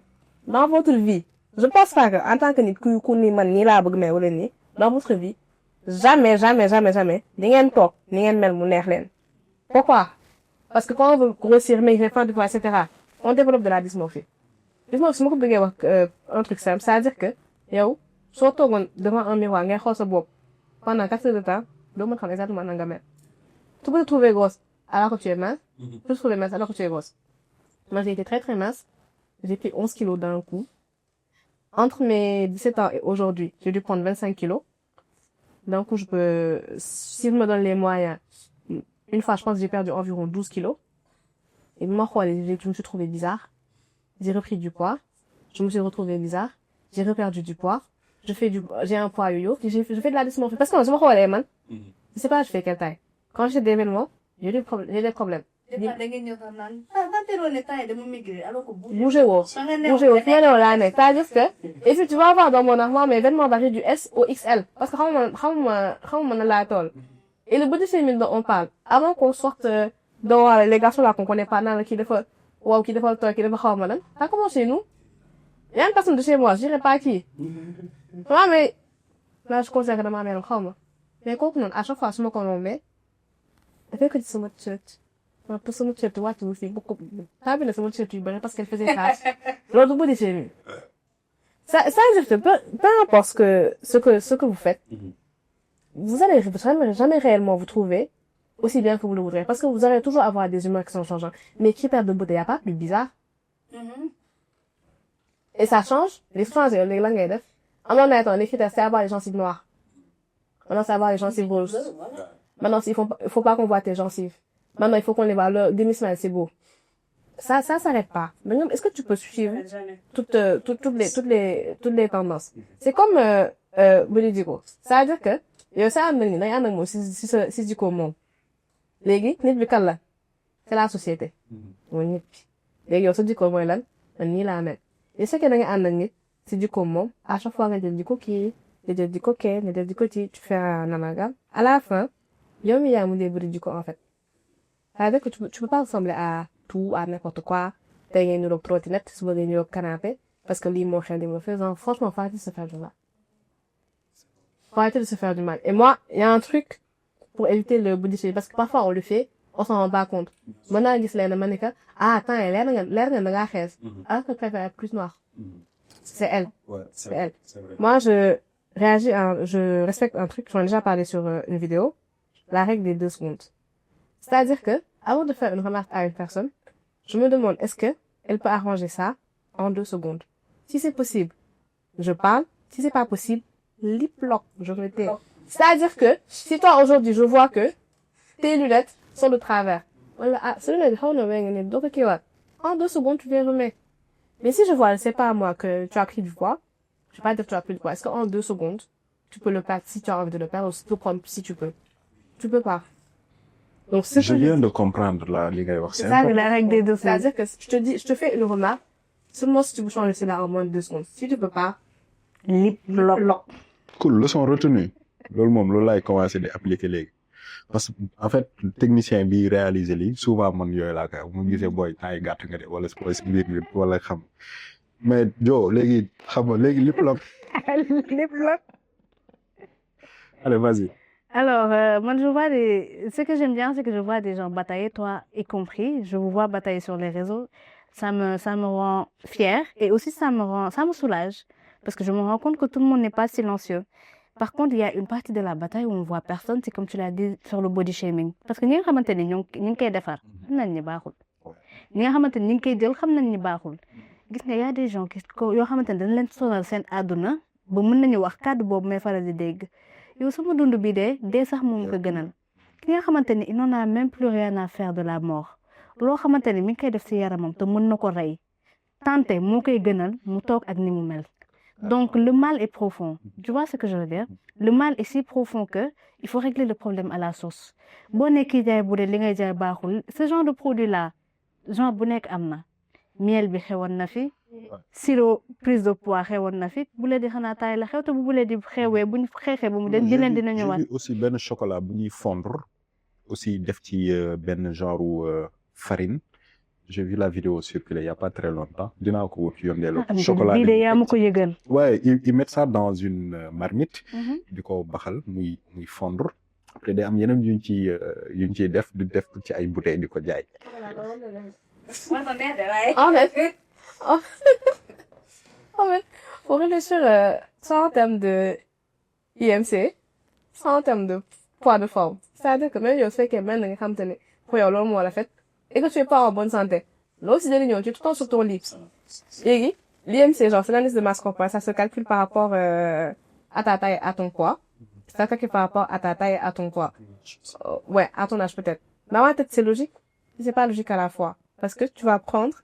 dans votre vie je pense pas que en tant que nit ku ni man nii laa bëgg mel wala nii dans votre vie jamais di ngeen toog ni ngeen mel mu neex leen. Pourquoi? Parce que quand on veut grossir maigrir prendre du poids etc. on développe de la dysmorphie. Dysmorphie su ma ko bëggee wax un truc simple c'est-à-dire que yow soo toogoon devant un miroir ngay xool sa bopp pendant 4 heures de temps doo mën xam exactement nan nga mel. Tu peux te trouver grosse alors que tu es mince. Tu peux te trouver mince alors que tu es grosse. Moi j'ai été très mince. J'ai pris 11 kilos d'un coup. Entre mes 17 ans et aujourd'hui, j'ai dû prendre 25 kilos. D'un coup, si je me donne les moyens, une fois, je pense que j'ai perdu environ 12 kilos. Et moi, je me suis trouvée bizarre. J'ai repris du poids. Je me suis retrouvée bizarre. J'ai reperdu du poids. J'ai un poids yo-yo. Je fais de la dysmorphie. Parce que je me crois, man. Je sais pas, je fais quelle taille. Quand j'ai des événements, j'ai des problèmes. Bougez woo finalement laa nekk c'est-à-dire que et puis tu vas voir dans mon armoire mes vêtements varient du S au XL parce que xamuma na laa toll et le body shaming dont on parle avant qu'on sorte dans les garçons là qu'on connaît pas naan la kii dafa waaw kii dafa tooy kii dafa xaw ma lan ça commence chez nous. Il y a une personne de chez moi je dirais pas qui waaw mais là je considère que dama mel xaw ma mais kooku noonu à chaque fois su ma ko rombee dafay ko ci sama t-shirt ma pour sama t-shirt wàcc wu fii beaucoup taa bi na sama t-shirt yu bëri parce qu'elle faisait face loolu du body shaming ça existe peu importe ce que vous faites vous allez jamais réellement vous trouver aussi bien que vous le voudrez parce que vous allez toujours avoir des humeurs qui sont changeantes mais critères de beauté y a pas plus bizarre et ça change les changer léegi lan ngay def amoon na temps les critères c'est avoir les gencives noires maintenant c'est avoir les gencives roses maintenant il faut pas qu'on voit tes gencives. Maintenant, il faut qu'on les voit. Le demi-smile, c'est beau. Ça s'arrête pas. Maintenant, est-ce que tu peux suivre toutes les tendances? C'est comme, Bolidiko. Ça veut dire que, yow sa am na ni day ànd ak moom si jikko moom. Léegi, nit bi kan la? C'est la société. Mooy nit bi. Léegi yow sa jikko mooy lan? Man nii laa mel. Et ce que da nga ànd ak nit si jikko moom, à chaque fois nga jël jikko kii, nga jël jikko kee, nga jël jikko ci, tu fais un amalgame. À la fin, yow mi yaa mu dee bëri jikko en fait. C'est-à-dire que tu peux pas ressembler à tout, à n'importe quoi. T'as une numéro trottinette, tu veux une canapé, parce que lui, mon chien, il me fait, franchement, faut arrêter de se faire du mal. Faut arrêter de se faire du mal. Et moi, il y a un truc pour éviter le body shaming, parce que parfois on le fait, on s'en rend pas compte. Maintenant, il dit, attends, l'air de la chaise. Alors que préfère être plus noire. C'est elle. Ouais, c'est elle. C'est vrai. Moi, je respecte un truc, j'en ai déjà parlé sur une vidéo, la règle des 2 secondes. C'est-à-dire que, avant de faire une remarque à une personne, je me demande est-ce que elle peut arranger ça en 2 secondes. Si c'est possible, je parle. Si c'est pas possible, lip lock, je me tais. C'est-à-dire que, si toi aujourd'hui je vois que tes lunettes sont de travers, en 2 secondes tu les remets. Mais si je vois, c'est pas moi que tu as pris du poids, je vais pas dire que tu as pris du poids. Est-ce qu'en 2 secondes, tu peux le perdre si tu as envie de le perdre ou si tu peux prendre si tu peux? Tu peux pas. Donc, je viens de comprendre là, les gars. C'est ça, la règle des 2 secondes. C'est-à-dire que je te fais une remarque, seulement si tu peux changer cela en moins de 2 secondes. Si tu peux pas, lip lock. Cool, leçon retenue. Loolu laay commencé di appliquer léegi. Parce que, en fait, technicien bi réaliser lii, souvent man yooyu laa koy mu gisee booy temps yi gàtt nga de wala si biir bi wala xam. Mais Jo, léegi, xam nga, léegi lip lock. Lip lock. Allez, vas-y. Alors, moi, ce que j'aime bien, c'est que je vois des gens batailler, toi y compris. Je vous vois batailler sur les réseaux. Ça me rend fière et aussi ça me soulage. Parce que je me rends compte que tout le monde n'est pas silencieux. Par contre, il y a une partie de la bataille où on voit personne, c'est comme tu l'as dit sur le body shaming. Parce que ñi nga xamante ne ñu ngi koy defar xam nañ ni baaxul. ñi nga xamante ne ñu ngi koy jël xam nañ ni baaxul. Gis nga y a des gens yoo xamante ne dañ leen sonal seen àdduna ba mën nañu wax kàddu boobu may faral di dégg yow sama dund bi dee sax moom ko gënal ki nga xamante ni il n'en a même plus rien à faire de la mort loo xamante ni mi ngi koy def ci yaramam te mën na ko rey tante moo koy gënal mu toog ak ni mu mel donc le mal est profond tu vois ce que je veux dire le mal est si profond que il faut régler le problème à la source boo nekkee jaay bu dee li ngay jaay baaxul ce genre de produit là genre bu nekk am na miel bi xewoon na fi sirop prise de poids xewoon na fi bu leen di xanaa taay la xew te bu leen di xewee bu ñu xeexee ba mu den di leen dina ñëwaat. j'ai vu aussi benn chocolat bu ñuy fondre aussi def ci benn genre farine j'ai vu la vidéo circuler il y a pas très longtemps dinaa ko wut yónnee la. chocolat bii de yaa ma ko yëgal. ouais ils mettent ça dans une marmite. di ko baxal muy fondre. après day am yeneen yuñ ciy def di def ci ay bouteilles di ko jaay. En fait, pour réfléchir soit en termes de IMC, soit en termes de poids de forme. C'est-à-dire que même si tu fais que même nga xamante ne pour yow loolu moo la fait et que tu es pas en bonne santé, loolu si dina ñëw tu es tout le temps sur ton lit. Léegi l'IMC genre c'est l'indice de masse corporelle, ça se calcule par rapport à ta taille, à ton poids. Ça se calcule par rapport à ta taille, à ton poids. Ouais, à ton âge peut-être. Dans ma tête c'est logique, c'est pas logique à la fois parce que tu vas prendre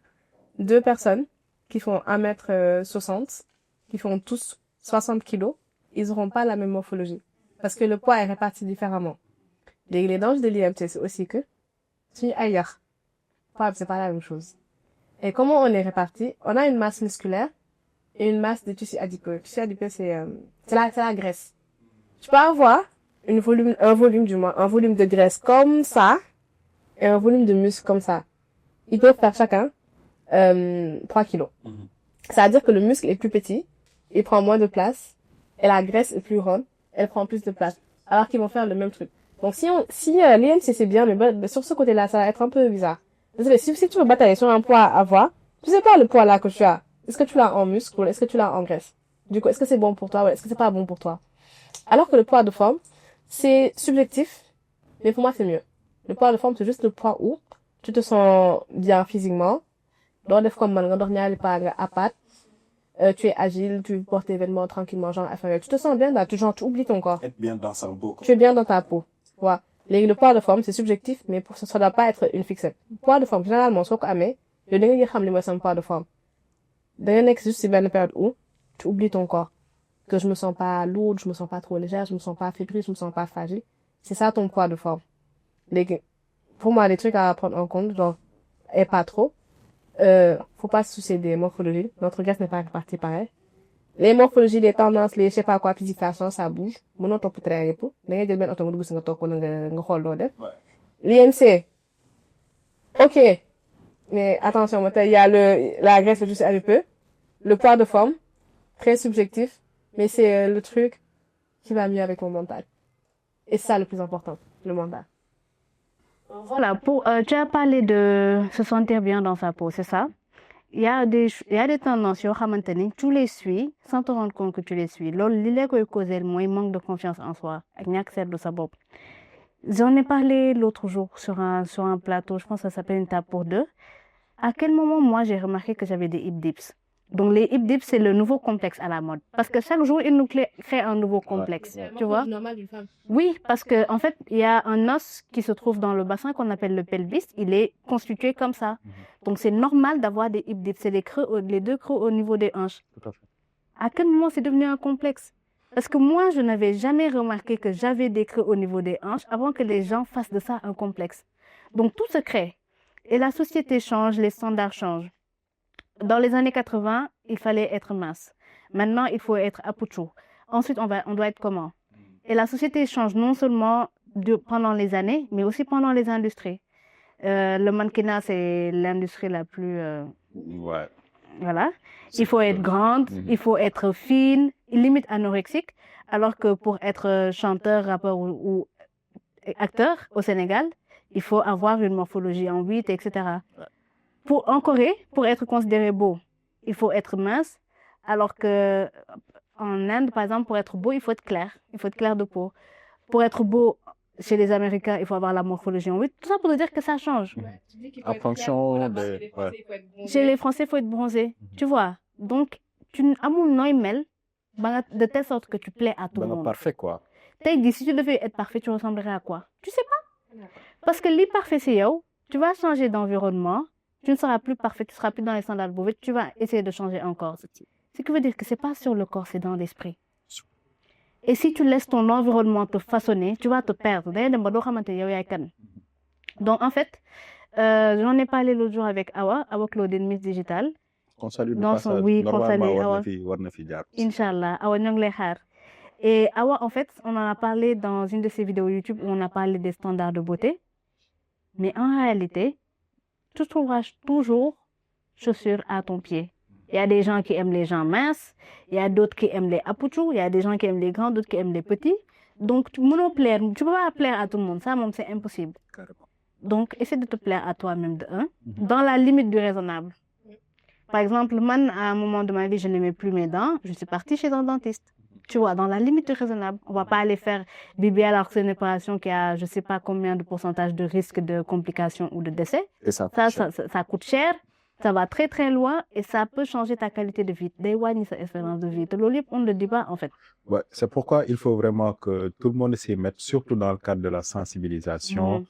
deux personnes qui font 1m60, qui font tous 60 kilos, ils auront pas la même morphologie. Parce que le poids est réparti différemment. Les dangers de l'IMC, c'est aussi que, si ailleurs, c'est pas la même chose. Et comment on est réparti? On a une masse musculaire et une masse de tissu adipeux. Le tissu adipeux, c'est la graisse. Tu peux avoir un volume de graisse comme ça, et un volume de muscle comme ça. Ils peuvent faire chacun 3 kilos. C'est-à-dire que le muscle est plus petit, il prend moins de place, et la graisse est plus ronde, elle prend plus de place. Alors qu'ils vont faire le même truc. Donc si l'IMC c'est bien, mais sur ce côté-là, ça va être un peu bizarre. Désolé, si tu veux batailler sur un poids à avoir, tu sais pas le poids là que tu as. Est-ce que tu l'as en muscle ou est-ce que tu l'as en graisse? Du coup, est-ce que c'est bon pour toi ou est-ce que c'est pas bon pour toi? Alors que le poids de forme, c'est subjectif, mais pour moi c'est mieux. Le poids de forme, c'est juste le poids où tu te sens bien physiquement. Doo def comme man nga dox ñaari pas nga apat, tu es agile, tu portes tes vêtements tranquillement, genre affaire. Tu te sens bien là, tu oublies ton corps. Être bien dans sa peau. Tu es bien dans ta peau. Voilà. Le poids de forme, c'est subjectif, mais pour ça doit pas être une fixette. Poids de forme, généralement, soo ko amee, yow da nga xam li mooy sama poids de forme. Da nga nekk juste ci benn période où tu oublies ton corps. Que je me sens pas lourde, je me sens pas trop légère, je me sens pas fébrile, je me sens pas fragile. C'est ça ton poids de forme. Pour moi, les trucs à prendre en compte, genre, et pas trop. Faut pas se soucier des morphologies. Notre graisse n'est pas répartie pareil. Les morphologies, les tendances, les je sais pas quoi, physification, ça bouge. Mënoo topp train yëpp. Da ngay jël benn oto nga dugg si nga toog wala nga xool loo def. L'IMC. Ok. Mais attention, il y a la graisse, le tissu adipeux. Le poids de forme. Très subjectif. Mais c'est le truc qui va mieux avec mon mental. Et c'est ça le plus important. Le mental. Voilà, tu as parlé de se sentir bien dans sa peau, c'est ça? Il y a des tendances, tu les suis sans te rendre compte que tu les suis. Loolu li la koy causer mooy manque de confiance en soi ak ñàkk seetlu sa bopp. J'en ai parlé l'autre jour sur un plateau, je pense que ça s'appelle une table pour deux. À quel moment, moi, j'ai remarqué que j'avais des hip dips? Donc, les hip dips, c'est le nouveau complexe à la mode. Parce que chaque jour, ils nous créent un nouveau complexe. Ouais. Tu vois? Normal d'une femme. Oui, parce que, en fait, il y a un os qui se trouve dans le bassin qu'on appelle le pelvis. Il est constitué comme ça. Donc, c'est normal d'avoir des hip dips. C'est les deux creux au niveau des hanches. Tout à fait. À quel moment c'est devenu un complexe? Parce que moi, je n'avais jamais remarqué que j'avais des creux au niveau des hanches avant que les gens fassent de ça un complexe. Donc, tout se crée. Et la société change, les standards changent. Dans les années 80, il fallait être mince. Maintenant, il faut être apucho. Ensuite, on doit être comment? Et la société change non seulement pendant les années, mais aussi pendant les industries. Le mannequinat, c'est l'industrie la plus... Ouais. Voilà. Il faut être grande, il faut être fine, limite anorexique. Alors que pour être chanteur, rappeur ou acteur au Sénégal, il faut avoir une morphologie en 8, etc. En Corée, pour être considéré beau, il faut être mince, alors que en Inde, par exemple, pour être beau, il faut être clair de peau. Pour être beau chez les Américains, il faut avoir la morphologie en 8. Tout ça pour te dire que ça change. En fonction de... Chez les Français, il faut être bronzé. Tu vois? Donc, amul nooy mel, de telle sorte que tu plais à tout le monde. Parfait, quoi. Si tu devais être parfait, tu ressemblerais à quoi? Tu sais pas. Parce que l'imparfait, c'est yo. Tu vas changer d'environnement. Tu ne seras plus parfait, tu seras plus dans les standards mauvais. Tu vas essayer de changer encore. Ce qui veut dire que c'est pas sur le corps, c'est dans l'esprit. Et si tu laisses ton environnement te façonner, tu vas te perdre. Donc, en fait, j'en ai parlé l'autre jour avec Awa Claudine, Miss Digital. Qu'on salue dans son, oui, qu'on salue Awa. Inch'Allah, Awa Nyonglehar. Et Awa, en fait, on en a parlé dans une de ses vidéos YouTube où on a parlé des standards de beauté. Mais en réalité, tu trouveras toujours chaussures à ton pied. Il y a des gens qui aiment les gens minces, il y a d'autres qui aiment les apouchous, il y a des gens qui aiment les grands, d'autres qui aiment les petits. Donc, tu ne peux pas plaire à tout le monde. Ça, c'est impossible. Carrément. Donc, essaie de te plaire à toi-même dans la limite du raisonnable. Par exemple, moi, à un moment de ma vie, je n'aimais plus mes dents. Je suis partie chez un dentiste. Tu vois, dans la limite du raisonnable. On ne va pas aller faire bébé alors que c'est une opération qui a, je ne sais pas combien de pourcentage de risque de complications ou de décès. Et ça coûte cher. Ça va très très loin et ça peut changer ta qualité de vie. D'éloigner sa espérance de vie. On ne le dit pas en fait. Ouais, c'est pourquoi il faut vraiment que tout le monde s'y mette, surtout dans le cadre de la sensibilisation.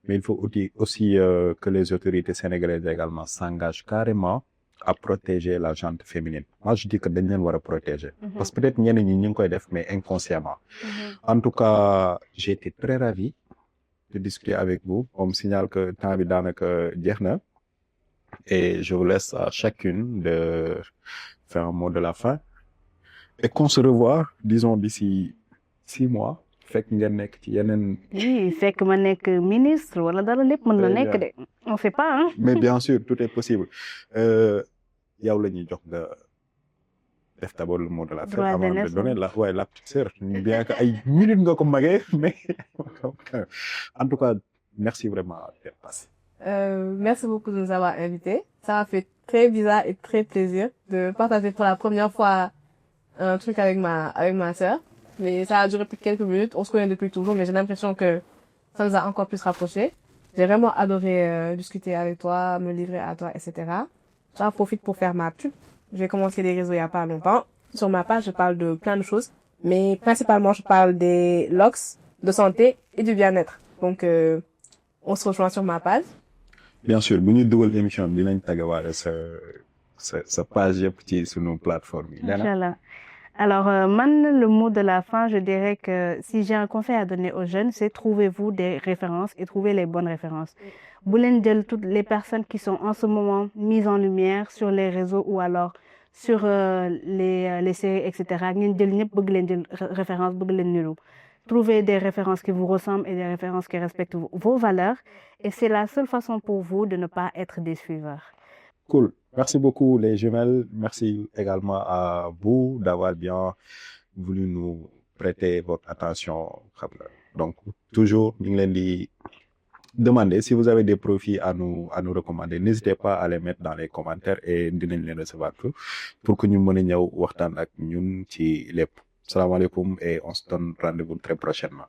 Mais il faut aussi que les autorités sénégalaises également s'engagent carrément à protéger la gente féminine. Moi, je dis que dañ leen war a protéger. Parce que peut-être ñenn ñi ñu ngi koy def, mais inconsciemment. En tout cas, j'ai été très ravi de discuter avec vous. On me signale que temps bi daanaka jeex na. Et je vous laisse à chacune de faire un mot de la fin. Et qu'on se revoit, disons, d'ici 6 mois. Fekk ngeen nekk ci yeneen. Oui, fekk ma nekk ministre wala dara lépp mën na nekk de. On sait pas, hein. Mais bien sûr, tout est possible. Yow la ñuy jox nga def d'abord le mot de la fin avant de donner la petite sœur. Bien que ay minutes nga ko magee, mais en tout cas, merci vraiment d'être passé. Merci beaucoup de nous avoir invités. Ça m'a fait très bizarre et très plaisir de partager pour la première fois un truc avec ma sœur. Mais ça a duré plus de quelques minutes. On se connaît depuis toujours, mais j'ai l'impression que ça nous a encore plus rapprochés. J'ai vraiment adoré discuter avec toi, me livrer à toi, etc. J'en profite pour faire ma pub. J'ai commencé les réseaux il y a pas longtemps. Sur ma page, je parle de plein de choses. Mais principalement, je parle des locks, de santé et du bien-être. Donc, on se rejoint sur ma page. Bien sûr, bu ñu dugal émission bi dinañ tagawaale sa page yëpp ci sunu plateforme yi. Inch'Allah. Alors, le mot de la fin, je dirais que si j'ai un conseil à donner aux jeunes, c'est trouvez-vous des références et trouvez les bonnes références. Vous voulez toutes les personnes qui sont en ce moment mises en lumière sur les réseaux ou alors sur les séries, etc. Trouvez des références qui vous ressemblent et des références qui respectent vos valeurs. Et c'est la seule façon pour vous de ne pas être des suiveurs. Cool. Merci beaucoup les jumelles. Merci également à vous d'avoir bien voulu nous prêter votre attention. Donc, toujours, ñu ngi leen di demander si vous avez des profils à nous recommander. N'hésitez pas à les mettre dans les commentaires et dinañ leen recevoir pour que ñu mën a ñëw waxtaan ak ñun ci lépp. Salam alaikum et on se donne rendez-vous très prochainement.